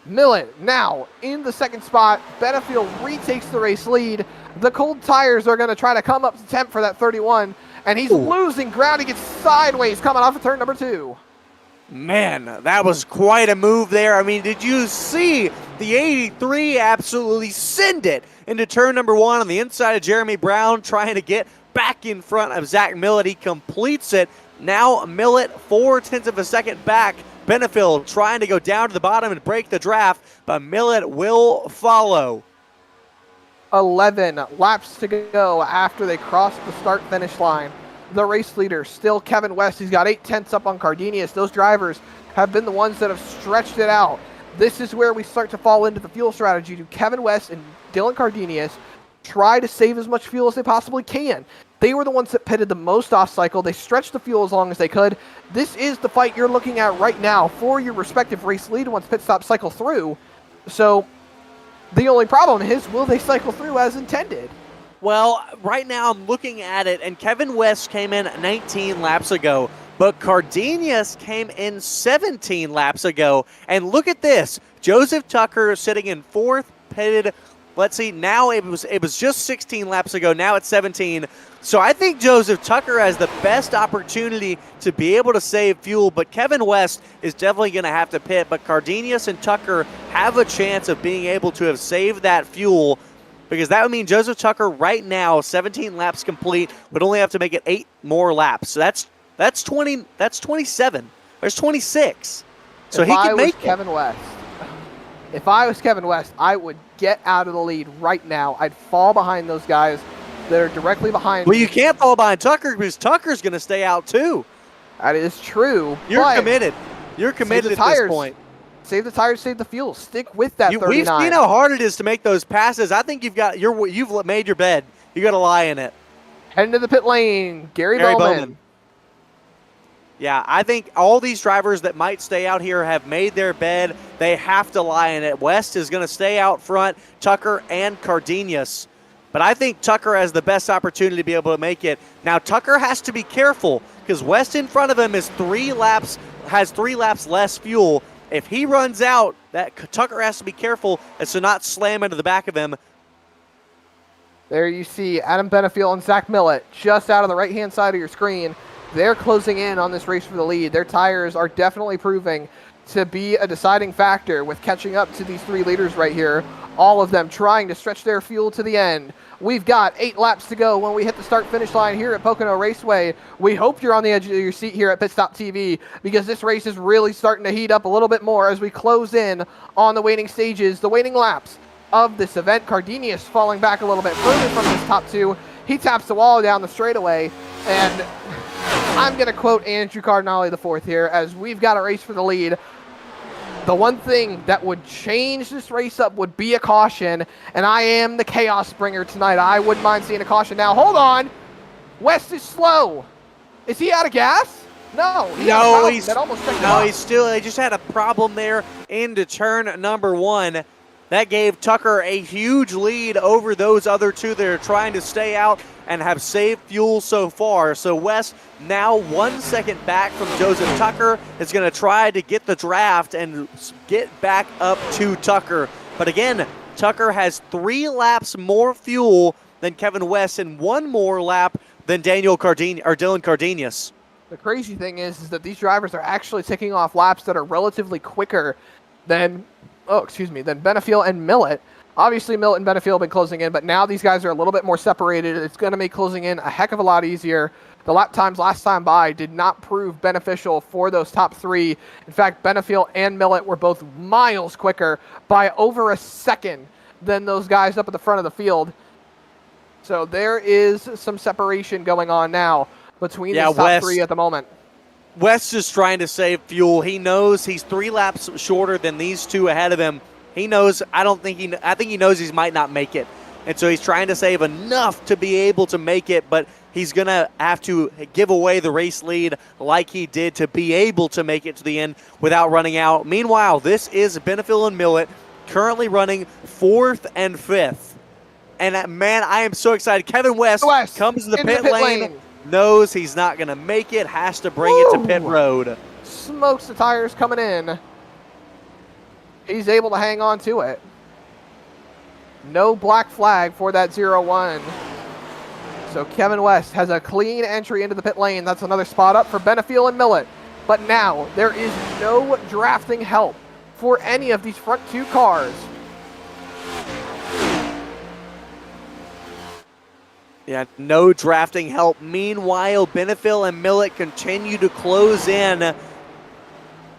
C: Millett now in the second spot. Benefiel retakes the race lead. The cold tires are going to try to come up to temp for that 31, and he's losing ground. He gets sideways coming off of turn number 2.
D: Man, that was quite a move there. I mean, did you see the 83 absolutely send it into turn number 1 on the inside of Jeremy Brown, trying to get back in front of Zach Millett. He completes it. Now Millett 0.4 of a second back. Benefiel trying to go down to the bottom and break the draft, but Millett will follow.
C: 11 laps to go after they cross the start-finish line. The race leader, still Kevin West. He's got 0.8 up on Cardenius. Those drivers have been the ones that have stretched it out. This is where we start to fall into the fuel strategy. Do Kevin West and Dylan Cardenius try to save as much fuel as they possibly can? They were the ones that pitted the most off-cycle. They stretched the fuel as long as they could. This is the fight you're looking at right now for your respective race lead once pit stops cycle through. So the only problem is, will they cycle through as intended?
D: Well, right now I'm looking at it, and Kevin West came in 19 laps ago, but Cardenius came in 17 laps ago. And look at this. Joseph Tucker sitting in 4th, pitted. Let's see, now it was just 16 laps ago. Now it's 17. So I think Joseph Tucker has the best opportunity to be able to save fuel, but Kevin West is definitely going to have to pit. But Cardenius and Tucker have a chance of being able to have saved that fuel, because that would mean Joseph Tucker right now, 17 laps complete, would only have to make it 8 more laps. So that's 20. That's 27. There's 26. So he can make
C: Kevin West. If I was Kevin West, I would get out of the lead right now. I'd fall behind those guys that are directly behind.
D: Well, you can't fall behind Tucker because Tucker's going to stay out too.
C: That is true.
D: You're committed. You're committed at this point.
C: Save the tires, save the fuel. Stick with that 39.
D: We've seen how hard it is to make those passes. I think you've made your bed. You got to lie in it.
C: Heading to the pit lane, Gary Bowman.
D: Yeah, I think all these drivers that might stay out here have made their bed. They have to lie in it. West is going to stay out front, Tucker and Cardenius. but I think Tucker has the best opportunity to be able to make it. Now, Tucker has to be careful because West in front of him has 3 laps less fuel. If he runs out, Tucker has to be careful as to not slam into the back of him.
C: There you see Adam Benefiel and Zach Millett just out of the right-hand side of your screen. They're closing in on this race for the lead. Their tires are definitely proving to be a deciding factor with catching up to these 3 leaders right here. All of them trying to stretch their fuel to the end. We've got 8 laps to go when we hit the start-finish line here at Pocono Raceway. We hope you're on the edge of your seat here at Pit Stop TV because this race is really starting to heat up a little bit more as we close in on the waiting stages, the waiting laps of this event. Cardenius falling back a little bit further from his top 2. He taps the wall down the straightaway, and I'm going to quote Andrew Cardinale IV here as we've got a race for the lead. The one thing that would change this race up would be a caution, and I am the chaos bringer tonight. I wouldn't mind seeing a caution. Now, hold on. West is slow. Is he out of gas? No. He just had a problem there into turn number 1. That gave Tucker a huge lead over those other 2 that are trying to stay out and have saved fuel so far. So West now 1 second back from Joseph Tucker is going to try to get the draft and get back up to Tucker. But again, Tucker has 3 laps more fuel than Kevin West and 1 more lap than Dylan Cardenius. The crazy thing is that these drivers are actually ticking off laps that are relatively quicker than Benefiel and Millett. Obviously, Millett and Benefiel have been closing in, but now these guys are a little bit more separated. It's going to make closing in a heck of a lot easier. The lap times last time by did not prove beneficial for those top 3. In fact, Benefiel and Millett were both miles quicker by over a second than those guys up at the front of the field. So there is some separation going on now between the top 3 at the moment.
D: West is trying to save fuel. He knows he's 3 laps shorter than these 2 ahead of him. He knows, I think he knows he might not make it. And so he's trying to save enough to be able to make it, but he's going to have to give away the race lead like he did to be able to make it to the end without running out. Meanwhile, this is Benefiel and Millett currently running 4th and 5th. And man, I am so excited. Kevin West comes to the pit lane. Knows he's not going to make it, has to bring it to pit road.
C: Smokes the tires coming in. He's able to hang on to it. No black flag for that 0-1. So Kevin West has a clean entry into the pit lane. That's another spot up for Benefiel and Millett. But now there is no drafting help for any of these front 2 cars.
D: Yeah, no drafting help. Meanwhile, Benefiel and Millett continue to close in,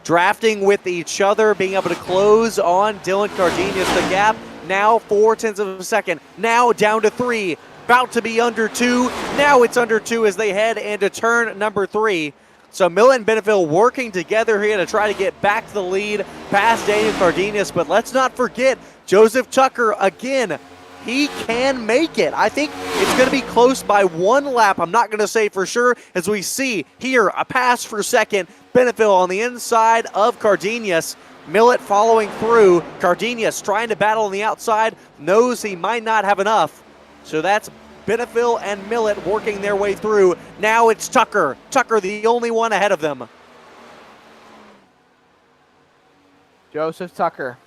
D: drafting with each other, being able to close on Dylan Cardenius. The gap now 0.4 of a second, now down to 3, about to be under 2. Now it's under 2 as they head into turn number 3. So Millett and Benefiel working together here to try to get back to the lead past Daniel Cardenius. But let's not forget, Joseph Tucker again. He can make it. I think it's going to be close by 1 lap. I'm not going to say for sure, as we see here a pass for second. Benefiel on the inside of Cardenius. Millett following through. Cardenius trying to battle on the outside. Knows he might not have enough. So that's Benefiel and Millett working their way through. Now it's Tucker. Tucker the only one ahead of them.
C: Joseph Tucker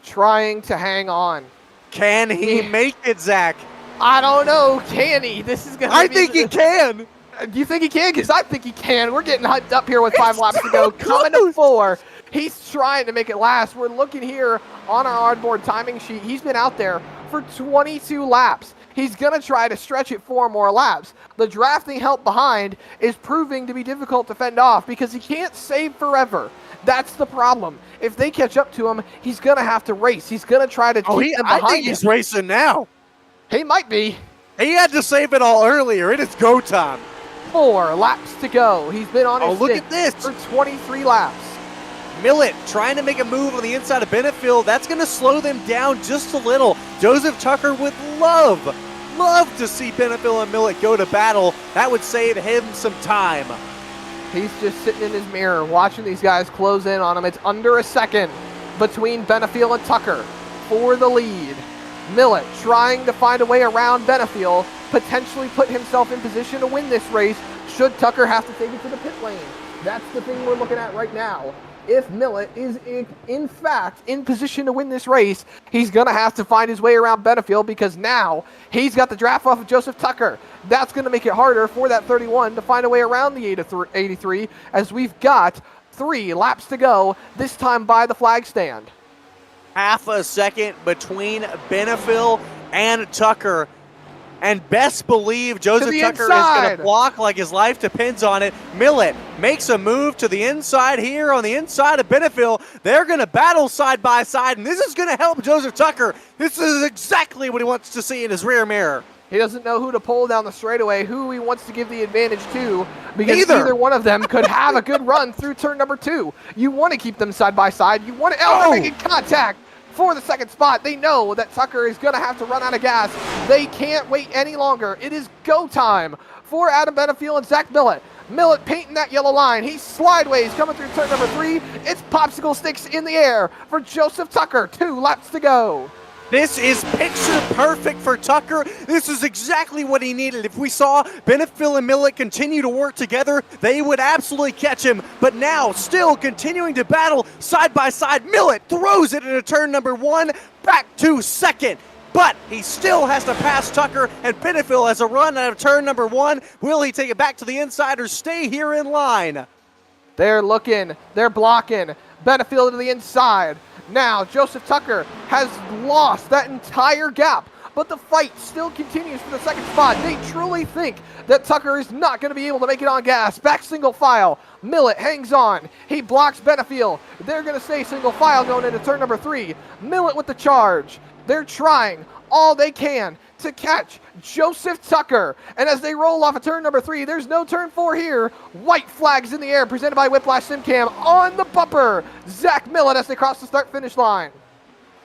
C: trying to hang on.
D: Can he make it, Zach?
C: I don't know. Can he? This is going to
D: I think he can.
C: Do you think he can? Because I think he can. We're getting hyped up here with 5 laps to go. Coming to 4. He's trying to make it last. We're looking here on our onboard timing sheet. He's been out there for 22 laps. He's going to try to stretch it 4 more laps. The drafting help behind is proving to be difficult to fend off because he can't save forever. That's the problem. If they catch up to him, he's going to have to race. He's going to try to keep them behind
D: I think he's racing now.
C: He might be.
D: He had to save it all earlier. It is go time.
C: 4 laps to go. He's been on his
D: look
C: stick
D: at this.
C: for 23 laps.
D: Millett trying to make a move on the inside of Benefiel. That's going to slow them down just a little. Joseph Tucker would love to see Benefiel and Millett go to battle. That would save him some time.
C: He's just sitting in his mirror watching these guys close in on him. It's under a second between Benefiel and Tucker for the lead. Millet trying to find a way around Benefiel, potentially put himself in position to win this race should Tucker have to take it to the pit lane. That's the thing we're looking at right now. If Millet is in fact in position to win this race, he's going to have to find his way around Benefiel because now he's got the draft off of Joseph Tucker. That's going to make it harder for that 31 to find a way around the 83 as we've got 3 laps to go, this time by the flag stand.
D: Half a second between Benefiel and Tucker. And best believe Joseph Tucker is going to block like his life depends on it. Millet makes a move to the inside here on the inside of Benefiel. They're going to battle side by side, and this is going to help Joseph Tucker. This is exactly what he wants to see in his rear mirror.
C: He doesn't know who to pull down the straightaway, who he wants to give the advantage to, because either one of them could have a good run through turn number 2. You want to keep them side by side. You want to they're making contact for the second spot. They know that Tucker is going to have to run out of gas. They can't wait any longer. It is go time for Adam Benefiel and Zach Millet. Millet painting that yellow line. He's slideways coming through turn number 3. It's popsicle sticks in the air for Joseph Tucker. 2 laps to go.
D: This is picture perfect for Tucker. This is exactly what he needed. If we saw Benefiel and Millet continue to work together, they would absolutely catch him. But now, still continuing to battle side by side, Millet throws it into turn number 1, back to second. But he still has to pass Tucker, and Benefiel has a run out of turn number 1. Will he take it back to the inside or stay here in line?
C: They're looking, they're blocking. Benefiel to the inside. Now, Joseph Tucker has lost that entire gap, but the fight still continues for the second spot. They truly think that Tucker is not going to be able to make it on gas. Back single file. Millet hangs on. He blocks Benefiel. They're going to stay single file going into turn number 3. Millet with the charge. They're trying all they can to catch Joseph Tucker. And as they roll off of turn number 3, there's no turn 4 here. White flags in the air presented by Whiplash SimCam on the bumper. Zach Millet as they cross the start-finish line.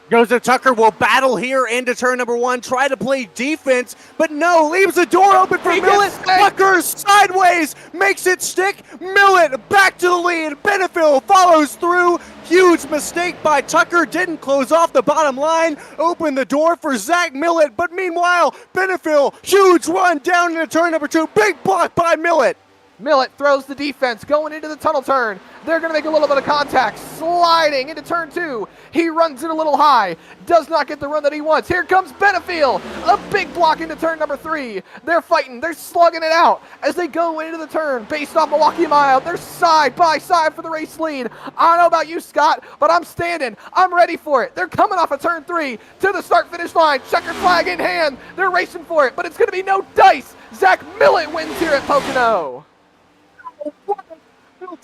D: Joseph Tucker will battle here into turn number 1, try to play defense, but no, leaves the door open for Millet. Tucker sideways, makes it stick. Millet back to the lead. Benefiel follows through. Huge mistake by Tucker, didn't close off the bottom line, opened the door for Zach Millet, but meanwhile, Benefiel, huge run down into turn number 2, big block by Millet.
C: Millet throws the defense going into the tunnel turn. They're going to make a little bit of contact, sliding into turn 2. He runs it a little high, does not get the run that he wants. Here comes Benefiel, a big block into turn number 3. They're fighting, they're slugging it out as they go into the turn based off Milwaukee Mile. They're side by side for the race lead. I don't know about you, Scott, but I'm standing. I'm ready for it. They're coming off of turn 3 to the start-finish line. Checkered flag in hand. They're racing for it, but it's going to be no dice. Zach Millet wins here at Pocono.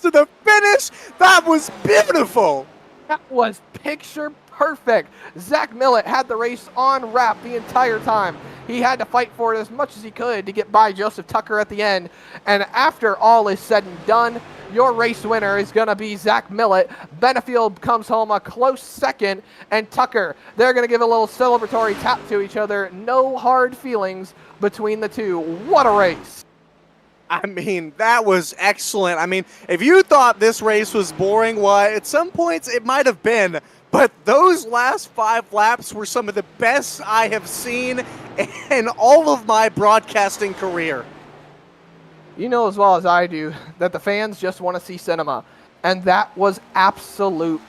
D: To the finish. That was beautiful.
C: That was picture perfect. Zach Millet had the race on wrap the entire time. He had to fight for it as much as he could to get by Joseph Tucker at the end. And after all is said and done, your race winner is going to be Zach Millet. Benefiel comes home a close second, and Tucker, they're going to give a little celebratory tap to each other. No hard feelings between the two. What a race.
D: I mean, that was excellent. I mean, if you thought this race was boring, well, at some points it might have been, but those last 5 laps were some of the best I have seen in all of my broadcasting career.
C: You know as well as I do that the fans just want to see cinema, and that was absolute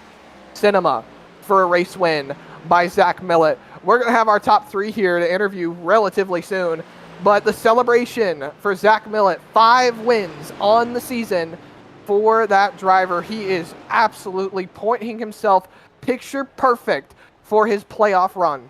C: cinema for a race win by Zach Millet. We're going to have our top 3 here to interview relatively soon. But the celebration for Zach Millet, 5 wins on the season for that driver. He is absolutely pointing himself picture perfect for his playoff run.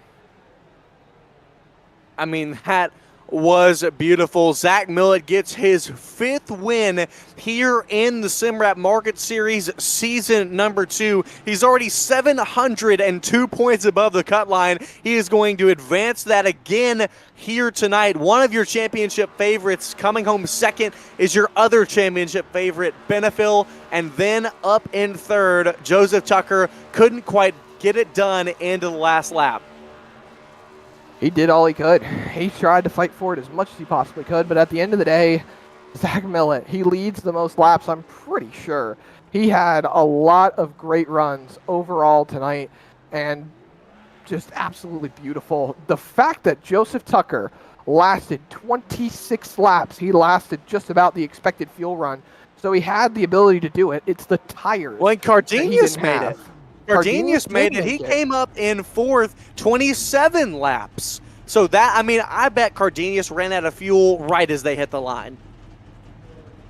D: I mean, that was beautiful. Zach Millet gets his 5th win here in the SimWrap Market Series season number 2. He's already 702 points above the cut line. He is going to advance that again here tonight. One of your championship favorites coming home second is your other championship favorite, Benefiel, and then up in third, Joseph Tucker. Couldn't quite get it done into the last lap.
C: He did all he could. He tried to fight for it as much as he possibly could, but at the end of the day, Zach Millet, he leads the most laps, I'm pretty sure. He had a lot of great runs overall tonight, and just absolutely beautiful. The fact that Joseph Tucker lasted 26 laps, he lasted just about the expected fuel run, so he had the ability to do it. It's the tires.
D: Well, and
C: that he
D: Cardenas
C: didn't
D: made
C: have.
D: it. Cardenas
C: did
D: made it. He
C: make it.
D: came up in fourth, 27 laps. So that, I mean, I bet Cardenas ran out of fuel right as they hit the line.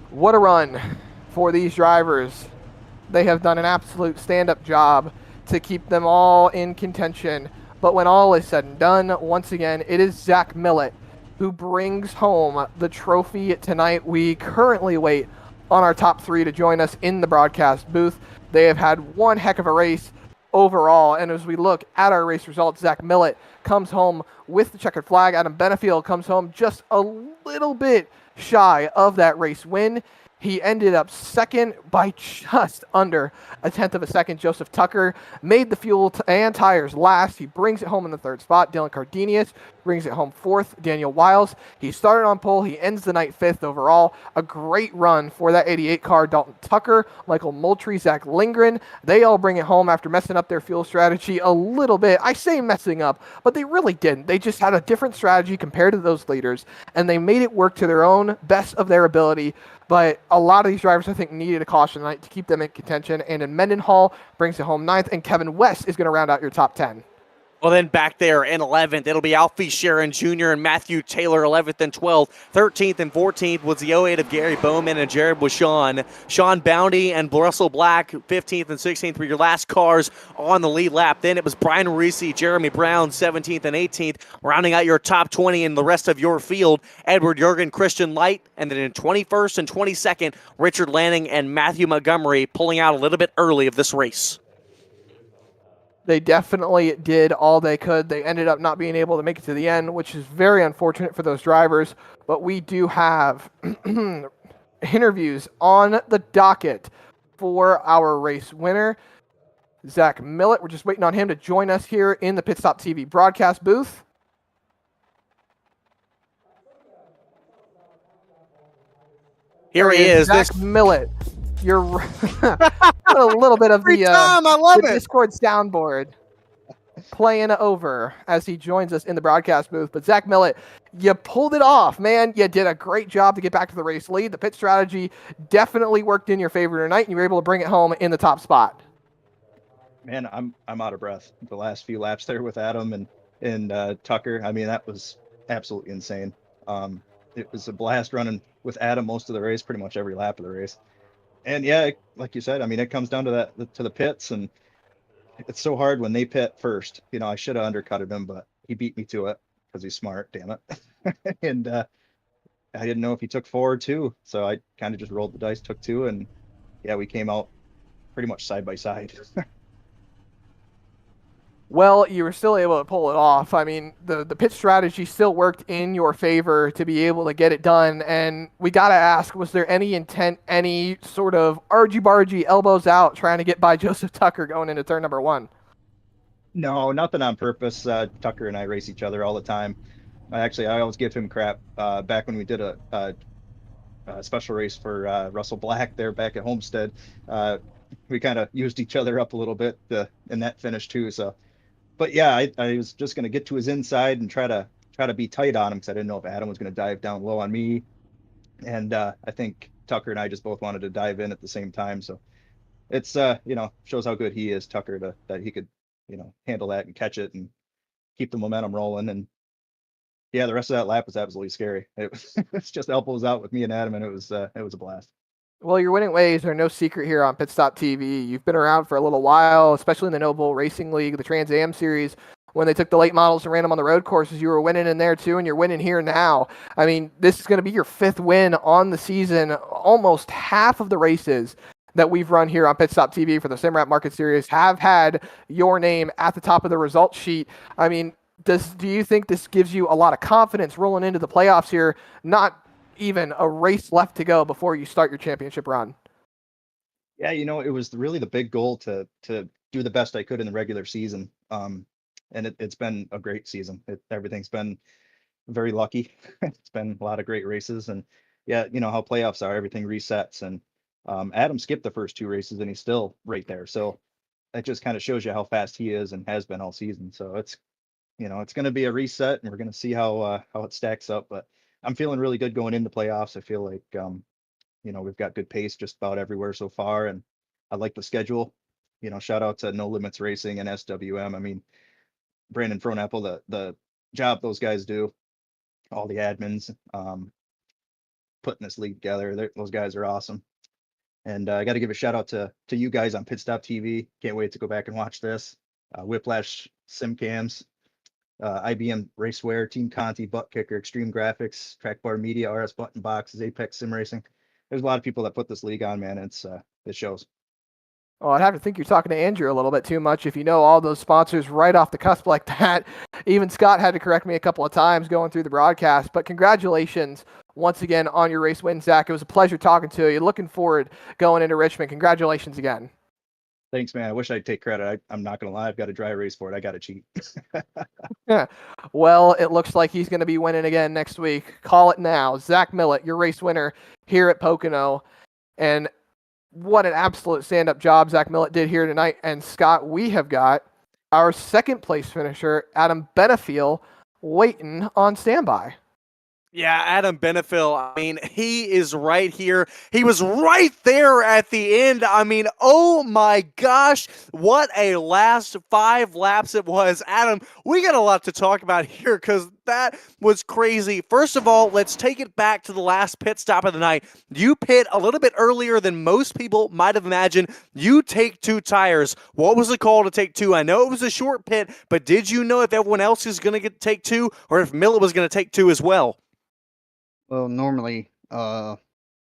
C: What a run for these drivers. They have done an absolute stand-up job to keep them all in contention. But when all is said and done, once again, it is Zach Millett who brings home the trophy tonight. We currently wait on our top three to join us in the broadcast booth. They have had one heck of a race overall, and as we look at our race results, Zach Millett comes home with the checkered flag. Adam Benefield comes home just a little bit shy of that race win. He ended up second by just under a tenth of a second. Joseph Tucker made the fuel and tires last. He brings it home in the third spot. Dylan Cardenas brings it home fourth. Daniel Wiles, he started on pole. He ends the night fifth overall. A great run for that 88 car. Dalton Tucker, Michael Moultrie, Zach Lindgren, they all bring it home after messing up their fuel strategy a little bit. I say messing up, but they really didn't. They just had a different strategy compared to those leaders, and they made it work to their own best of their ability. But a lot of these drivers, I think, needed a caution tonight to keep them in contention. And in Mendenhall brings it home ninth, and Kevin West is going to round out your top 10.
D: Well, then back there in 11th, it'll be Alfie Sharon Jr. and Matthew Taylor, 11th and 12th. 13th and 14th was the 08 of Gary Bowman and Jared Bushon. Sean Bounty and Russell Black, 15th and 16th, were your last cars on the lead lap. Then it was Brian Reese, Jeremy Brown, 17th and 18th, rounding out your top 20 in the rest of your field. Edward Jurgen, Christian Light, and then in 21st and 22nd, Richard Lanning and Matthew Montgomery pulling out a little bit early of this race.
C: They definitely did all they could. They ended up not being able to make it to the end, which is very unfortunate for those drivers. But we do have interviews on the docket for our race winner, Zach Millett. We're just waiting on him to join us here in the Pit Stop TV broadcast booth.
D: Here he is.
C: Zach Millett. You're a little bit of the Discord soundboard playing over as he joins us in the broadcast booth. But Zach Millett, you pulled it off, man. You did a great job to get back to the race lead. The pit strategy definitely worked in your favor tonight, and you were able to bring it home in the top spot.
B: Man, I'm out of breath. The last few laps there with Adam and Tucker, I mean, that was absolutely insane. It was a blast running with Adam most of the race, pretty much every lap of the race. And yeah, like you said, I mean, it comes down to the pits, and it's so hard when they pit first. You know, I should have undercutted him, but he beat me to it because he's smart, damn it. And I didn't know if he took 4 or 2, so I kind of just rolled the dice, took 2, and yeah, we came out pretty much side by side.
C: Well, you were still able to pull it off. I mean, the pit strategy still worked in your favor to be able to get it done. And we got to ask, was there any intent, any sort of argy-bargy elbows out trying to get by Joseph Tucker going into turn number 1?
B: No, nothing on purpose. Tucker and I race each other all the time. I always give him crap. Back when we did a special race for Russell Black there back at Homestead, we kind of used each other up a little bit in that finish too. So. But yeah, I was just going to get to his inside and try to be tight on him because I didn't know if Adam was going to dive down low on me. And I think Tucker and I just both wanted to dive in at the same time. So it's, shows how good he is, Tucker, that he could, handle that and catch it and keep the momentum rolling. And yeah, the rest of that lap was absolutely scary. It's just elbows out with me and Adam, and it was a blast.
C: Well, your winning ways are no secret here on Pit Stop TV. You've been around for a little while, especially in the Noble Racing League, the Trans-Am Series. When they took the late models and ran them on the road courses, you were winning in there too, and you're winning here now. I mean, this is going to be your 5th win on the season. Almost half of the races that we've run here on Pit Stop TV for the Simrap Market Series have had your name at the top of the results sheet. I mean, do you think this gives you a lot of confidence rolling into the playoffs here? Not even a race left to go before you start your championship run.
B: Yeah, it was really the big goal to do the best I could in the regular season. And it's been a great season. Everything's been very lucky. It's been a lot of great races, and yeah, how playoffs are, everything resets. And Adam skipped the first 2 races and he's still right there. So that just kind of shows you how fast he is and has been all season. So it's it's going to be a reset, and we're going to see how it stacks up. But I'm feeling really good going into playoffs. I feel like we've got good pace just about everywhere so far, and I like the schedule. Shout out to No Limits Racing and SWM. I mean, Brandon Fronapple, the job those guys do, all the admins, putting this league together. Those guys are awesome. And I got to give a shout out to you guys on Pit Stop TV. Can't wait to go back and watch this. Whiplash Sim Cams, IBM Raceware, Team Conti, Butt Kicker, Extreme Graphics, Trackbar Media, RS Button Boxes, Apex Sim Racing. There's a lot of people that put this league on, man. It shows.
C: Well, I'd have to think you're talking to Andrew a little bit too much if you know all those sponsors right off the cusp like that. Even Scott had to correct me a couple of times going through the broadcast. But congratulations once again on your race win, Zach. It was a pleasure talking to you. Looking forward going into Richmond. Congratulations again.
B: Thanks, man. I wish I'd take credit. I'm not going to lie. I've got a dry race for it. I got to cheat.
C: Yeah. Well, it looks like he's going to be winning again next week. Call it now. Zach Millett, your race winner here at Pocono. And what an absolute stand-up job Zach Millett did here tonight. And Scott, we have got our second place finisher, Adam Benefiel, waiting on standby.
D: Yeah, Adam Benefiel, I mean, he is right here. He was right there at the end. I mean, oh my gosh, what a last 5 laps it was. Adam, we got a lot to talk about here because that was crazy. First of all, let's take it back to the last pit stop of the night. You pit a little bit earlier than most people might have imagined. You take 2 tires. What was the call to take 2? I know it was a short pit, but did you know if everyone else is going to take 2 or if Millett was going to take 2 as well?
F: Well, normally, I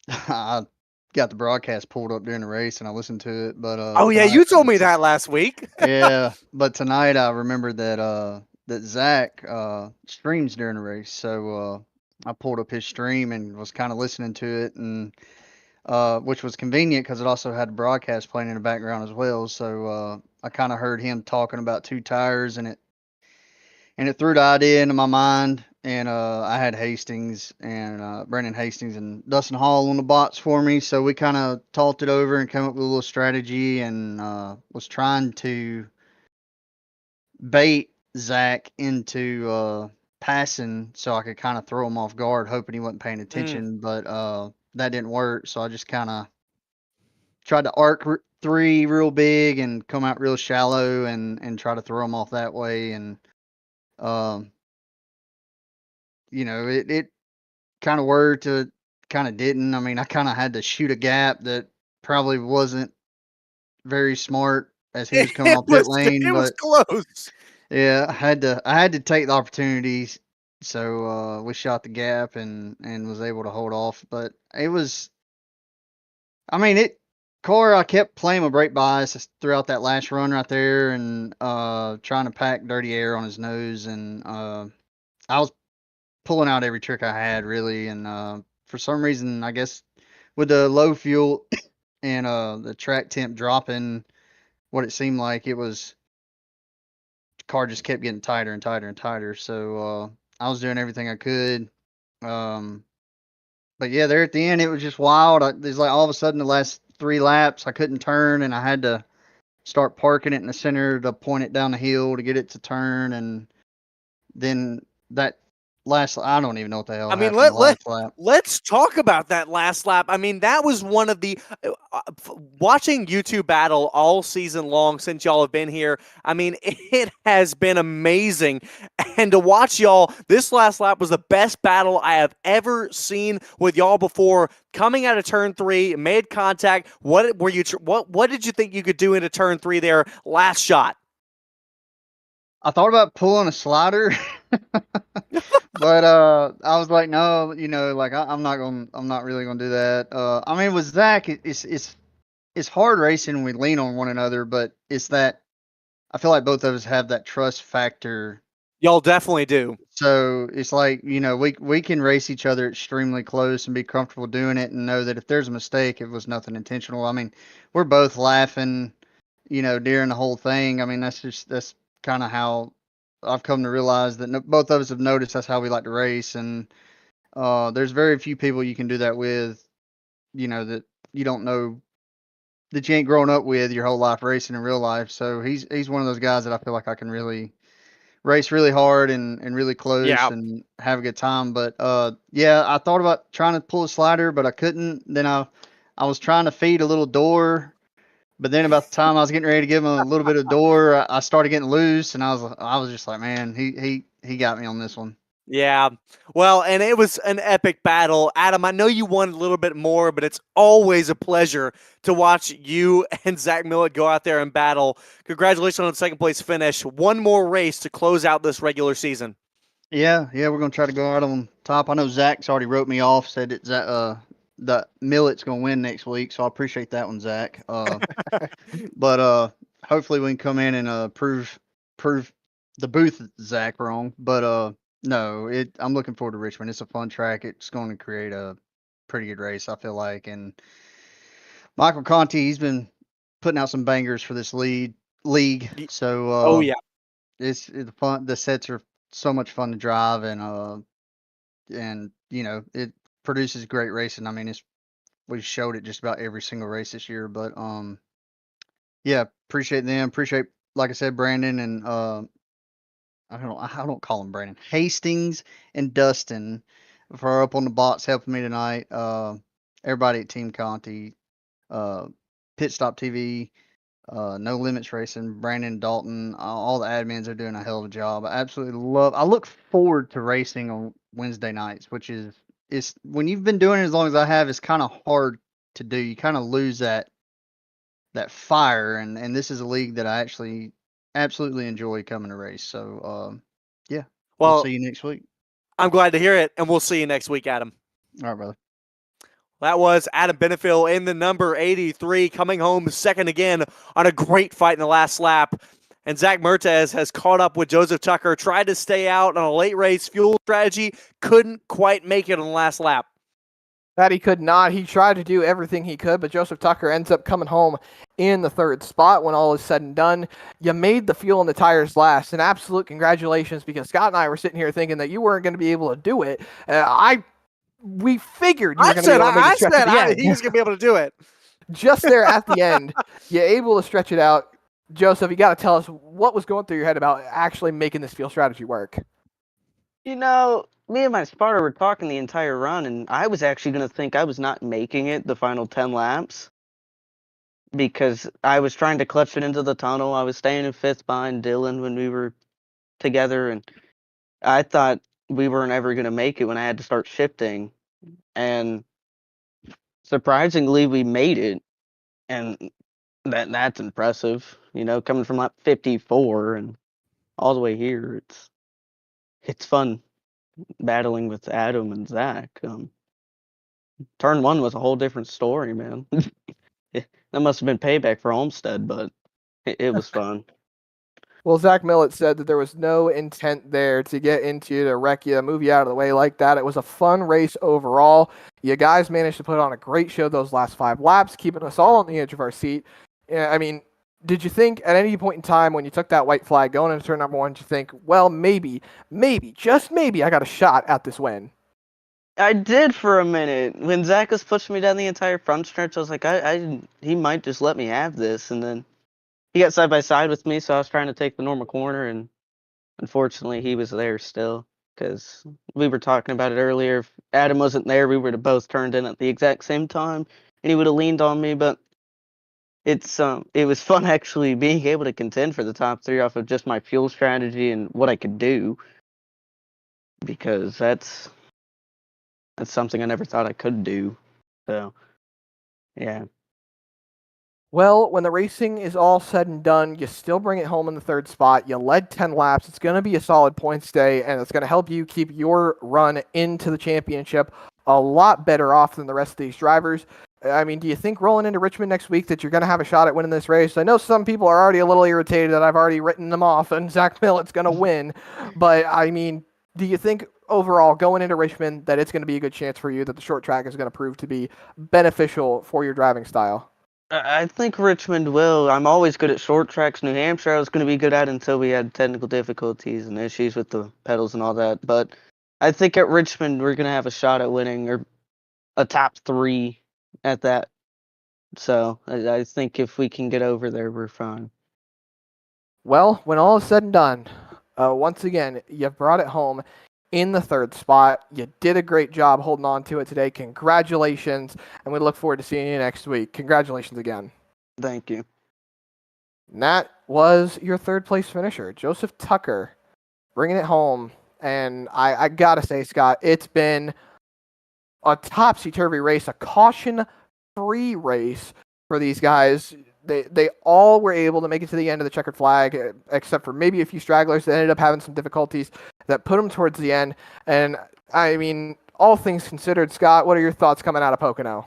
F: got the broadcast pulled up during the race and I listened to it, but
D: oh yeah, you told me that last week.
F: yeah, but tonight I remembered that Zach streams during the race, so I pulled up his stream and was kind of listening to it, and which was convenient because it also had the broadcast playing in the background as well. So I kind of heard him talking about 2 tires, and it threw the idea into my mind. And I had Hastings and Brendan Hastings and Dustin Hall on the bots for me. So we kind of talked it over and came up with a little strategy, and was trying to bait Zach into passing so I could kind of throw him off guard, hoping he wasn't paying attention. But that didn't work. So I just kind of tried to arc 3 real big and come out real shallow and try to throw him off that way. And it kind of worked, kind of didn't. I mean, I kind of had to shoot a gap that probably wasn't very smart as he was coming off pit lane.
D: It was close.
F: Yeah, I had to take the opportunities. So we shot the gap and was able to hold off. But it was, I mean, I kept playing with brake bias throughout that last run right there, and trying to pack dirty air on his nose, and I was pulling out every trick I had, really. And for some reason, I guess with the low fuel and the track temp dropping, what it seemed like, it was, the car just kept getting tighter and tighter and tighter. So I was doing everything I could. But yeah, there at the end, it was just wild. There's like all of a sudden the last 3 laps, I couldn't turn, and I had to start parking it in the center to point it down the hill to get it to turn. And then that last, I don't even know what the hell happened. Last lap.
D: Let's talk about that last lap. I mean, that was one of the watching YouTube battle all season long since y'all have been here. I mean, it has been amazing, and to watch y'all, this last lap was the best battle I have ever seen with y'all before. Coming out of turn 3, made contact. What did you think you could do into turn 3 there? Last shot.
F: I thought about pulling a slider, but I was like, no, like I'm not really gonna do that. I mean, with Zach, it's hard racing. We lean on one another, but it's that I feel like both of us have that trust factor.
D: Y'all definitely do.
F: So it's like, we can race each other extremely close and be comfortable doing it, and know that if there's a mistake, it was nothing intentional. I mean, we're both laughing, during the whole thing. I mean, that's kind of how I've come to realize that both of us have noticed that's how we like to race. And there's very few people you can do that with, that you don't know that you ain't grown up with your whole life racing in real life. So he's one of those guys that I feel like I can really race really hard and really close
D: Yeah.
F: and have a good time. But yeah, I thought about trying to pull a slider, but I couldn't. Then I was trying to feed a little door, but then about the time I was getting ready to give him a little bit of door, I started getting loose, and I was just like, man, he got me on this one.
D: Yeah. Well, and it was an epic battle. Adam, I know you won a little bit more, but it's always a pleasure to watch you and Zach Millett go out there and battle. Congratulations on the second place finish. One more race to close out this regular season.
F: Yeah, we're gonna try to go out on top. I know Zach's already wrote me off, said that Millet's gonna win next week, so I appreciate that one, Zach. But hopefully we can come in and prove the booth Zach wrong. But no, I'm looking forward to Richmond. It's a fun track. It's going to create a pretty good race, I feel like. And Michael Conti, he's been putting out some bangers for this league. So
D: Oh, yeah.
F: it's fun. The sets are so much fun to drive, and you know it produces great racing. I mean, we showed it just about every single race this year. But yeah, appreciate them. Appreciate, like I said, Brandon and I don't call him Brandon, Hastings and Dustin for up on the box helping me tonight. Everybody at Team Conti, Pit Stop TV, No Limits Racing, Brandon Dalton, all the admins are doing a hell of a job. I look forward to racing on Wednesday nights, which is when you've been doing it as long as I have, it's kind of hard to do. You kind of lose that fire, and this is a league that I actually absolutely enjoy coming to race. So yeah, we'll
D: Well,
F: see you next week.
D: I'm glad to hear it, and we'll see you next week, Adam.
F: All right, brother.
D: That was Adam Benefiel in the number 83, coming home second again on a great fight in the last lap. And Zach Mertez has caught up with Joseph Tucker, tried to stay out on a late race fuel strategy, couldn't quite make it on the last lap.
C: That he could not. He tried to do everything he could, but Joseph Tucker ends up coming home in the third spot when all is said and done. You made the fuel and the tires last, and absolute congratulations, because Scott and I were sitting here thinking that you weren't going to be able to do it. We figured you were going to be able to make it stretch at the end.
D: He was going to be able to do it.
C: Just there at the end, you're able to stretch it out. Joseph, you got to tell us what was going through your head about actually making this fuel strategy work.
G: You know, me and my spotter were talking the entire run, and I was actually going to think I was not making it the final 10 laps because I was trying to clutch it into the tunnel. I was staying in fifth behind Dylan when we were together, and I thought we weren't ever going to make it when I had to start shifting. And surprisingly, we made it, and that's impressive. You know, coming from lap 54 and all the way here, it's fun battling with Adam and Zach. Turn one was a whole different story, man. That must have been payback for Olmsted, but it was fun.
C: Well, Zach Millett said that there was no intent there to get into you, to wreck you, move you out of the way like that. It was a fun race overall. You guys managed to put on a great show those last 5 laps, keeping us all on the edge of our seat. I mean, did you think at any point in time when you took that white flag going into turn number 1, did you think, well, maybe, just maybe I got a shot at this win?
G: I did for a minute. When Zach was pushing me down the entire front stretch, I was like, he might just let me have this. And then he got side by side with me, so I was trying to take the normal corner, and unfortunately he was there still, because we were talking about it earlier. If Adam wasn't there, we would have both turned in at the exact same time, and he would have leaned on me. But it was fun actually being able to contend for the top 3 off of just my fuel strategy and what I could do, because that's something I never thought I could do. So yeah.
C: Well, when the racing is all said and done, you still bring it home in the 3rd spot. You led 10 laps. It's going to be a solid points day, and it's going to help you keep your run into the championship a lot better off than the rest of these drivers. I mean, do you think rolling into Richmond next week that you're going to have a shot at winning this race? I know some people are already a little irritated that I've already written them off and Zach Millett's going to win, but I mean, do you think overall going into Richmond that it's going to be a good chance for you, that the short track is going to prove to be beneficial for your driving style?
G: I think Richmond will. I'm always good at short tracks. New Hampshire I was going to be good at until we had technical difficulties and issues with the pedals and all that. But I think at Richmond we're going to have a shot at winning, or a top 3 at that. So I think if we can get over there, we're fine.
C: Well, when all is said and done, once again, you brought it home in the third spot. You did a great job holding on to it today. Congratulations, and we look forward to seeing you next week. Congratulations again.
G: Thank you.
C: And that was your third place finisher, Joseph Tucker, bringing it home. And I gotta say, Scott, it's been a topsy-turvy race, a caution-free race for these guys. They all were able to make it to the end of the checkered flag, except for maybe a few stragglers that ended up having some difficulties that put them towards the end. And I mean, all things considered, Scott, what are your thoughts coming out of Pocono?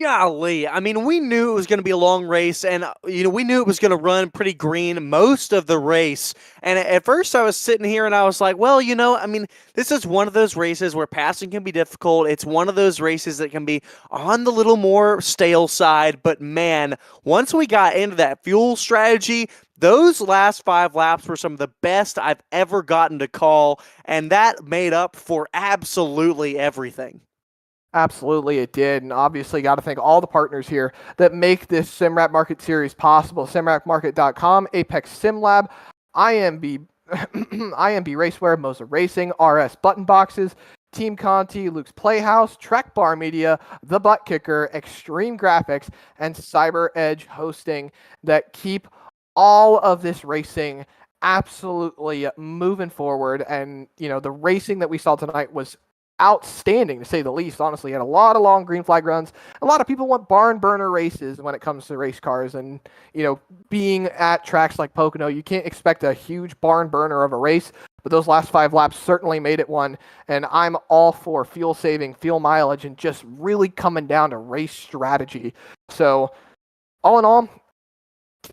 D: Golly, I mean, we knew it was going to be a long race, and we knew it was going to run pretty green most of the race. And at first, I was sitting here and I was like, well, I mean, this is one of those races where passing can be difficult. It's one of those races that can be on the little more stale side. But man, once we got into that fuel strategy, those last 5 laps were some of the best I've ever gotten to call, and that made up for absolutely everything.
C: Absolutely, it did. And obviously, got to thank all the partners here that make this SimRat Market Series possible. SimRatMarket.com, Apex SimLab, IMB, IMB Raceware, Moser Racing, RS Button Boxes, Team Conti, Luke's Playhouse, Trek Bar Media, The Butt Kicker, Extreme Graphics, and Cyber Edge Hosting that keep all of this racing absolutely moving forward. And, the racing that we saw tonight was outstanding, to say the least. Honestly, had a lot of long green flag runs. A lot of people want barn burner races when it comes to race cars, and being at tracks like Pocono, you can't expect a huge barn burner of a race, but those last 5 laps certainly made it one. And I'm all for fuel saving, fuel mileage, and just really coming down to race strategy. So all in all,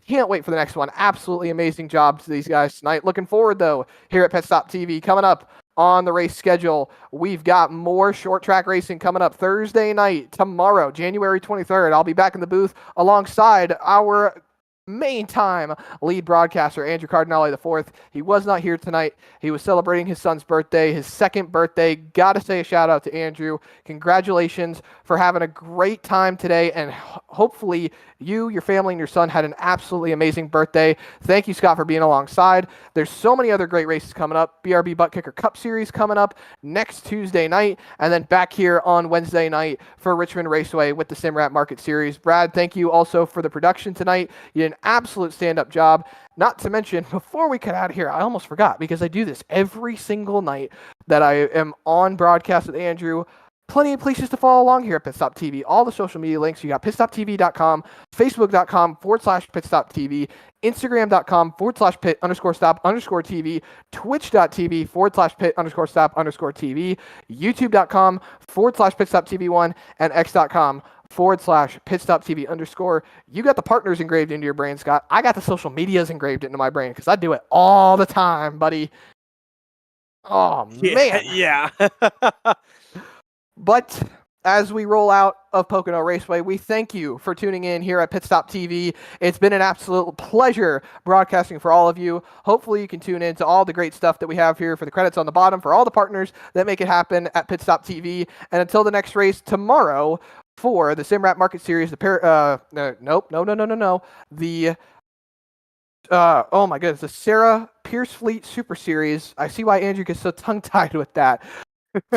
C: can't wait for the next one. Absolutely amazing job to these guys tonight. Looking forward, though, here at Pit Stop TV. Coming up on the race schedule, we've got more short track racing coming up Thursday night, tomorrow, January 23rd. I'll be back in the booth alongside our main time lead broadcaster, Andrew Cardinale IV. He was not here tonight. He was celebrating his son's birthday, his 2nd birthday. Gotta say a shout out to Andrew. Congratulations for having a great time today, and hopefully you, your family, and your son had an absolutely amazing birthday. Thank you, Scott, for being alongside. There's so many other great races coming up. BRB Butt Kicker Cup Series coming up next Tuesday night, and then back here on Wednesday night for Richmond Raceway with the SimRat Market Series. Brad, thank you also for the production tonight. You did an absolute stand-up job. Not to mention, before we cut out of here, I almost forgot, because I do this every single night that I am on broadcast with Andrew. Plenty of places to follow along here at Pit Stop TV. All the social media links. You got pitstoptv.com, facebook.com/pitstoptv, instagram.com/pit_stop_TV, twitch.tv/pit_stop_TV, youtube.com/pitstoptv1, and x.com/pitstoptv_. You got the partners engraved into your brain, Scott. I got the social medias engraved into my brain because I do it all the time, buddy. Oh, man.
D: Yeah.
C: But as we roll out of Pocono Raceway, we thank you for tuning in here at Pit Stop TV. It's been an absolute pleasure broadcasting for all of you. Hopefully you can tune in to all the great stuff that we have here for the credits on the bottom, for all the partners that make it happen at Pit Stop TV. And until the next race tomorrow for the SimRat Market Series, the oh my goodness, the Sarah Pierce Fleet Super Series. I see why Andrew gets so tongue-tied with that.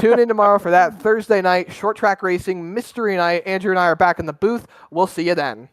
C: Tune in tomorrow for that. Thursday night, short track racing, mystery night. Andrew and I are back in the booth. We'll see you then.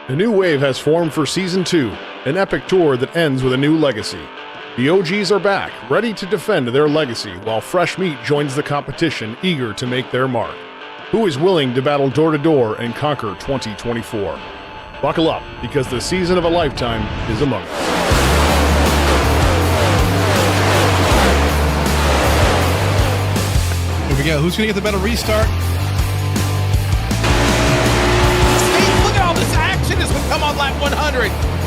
A: A new wave has formed for Season 2, an epic tour that ends with a new legacy. The OGs are back, ready to defend their legacy, while fresh meat joins the competition, eager to make their mark. Who is willing to battle door-to-door and conquer 2024? Buckle up, because the season of a lifetime is among us.
H: Here we go. Who's going to get the better restart? Steve, look at all this action as we come on lap 100.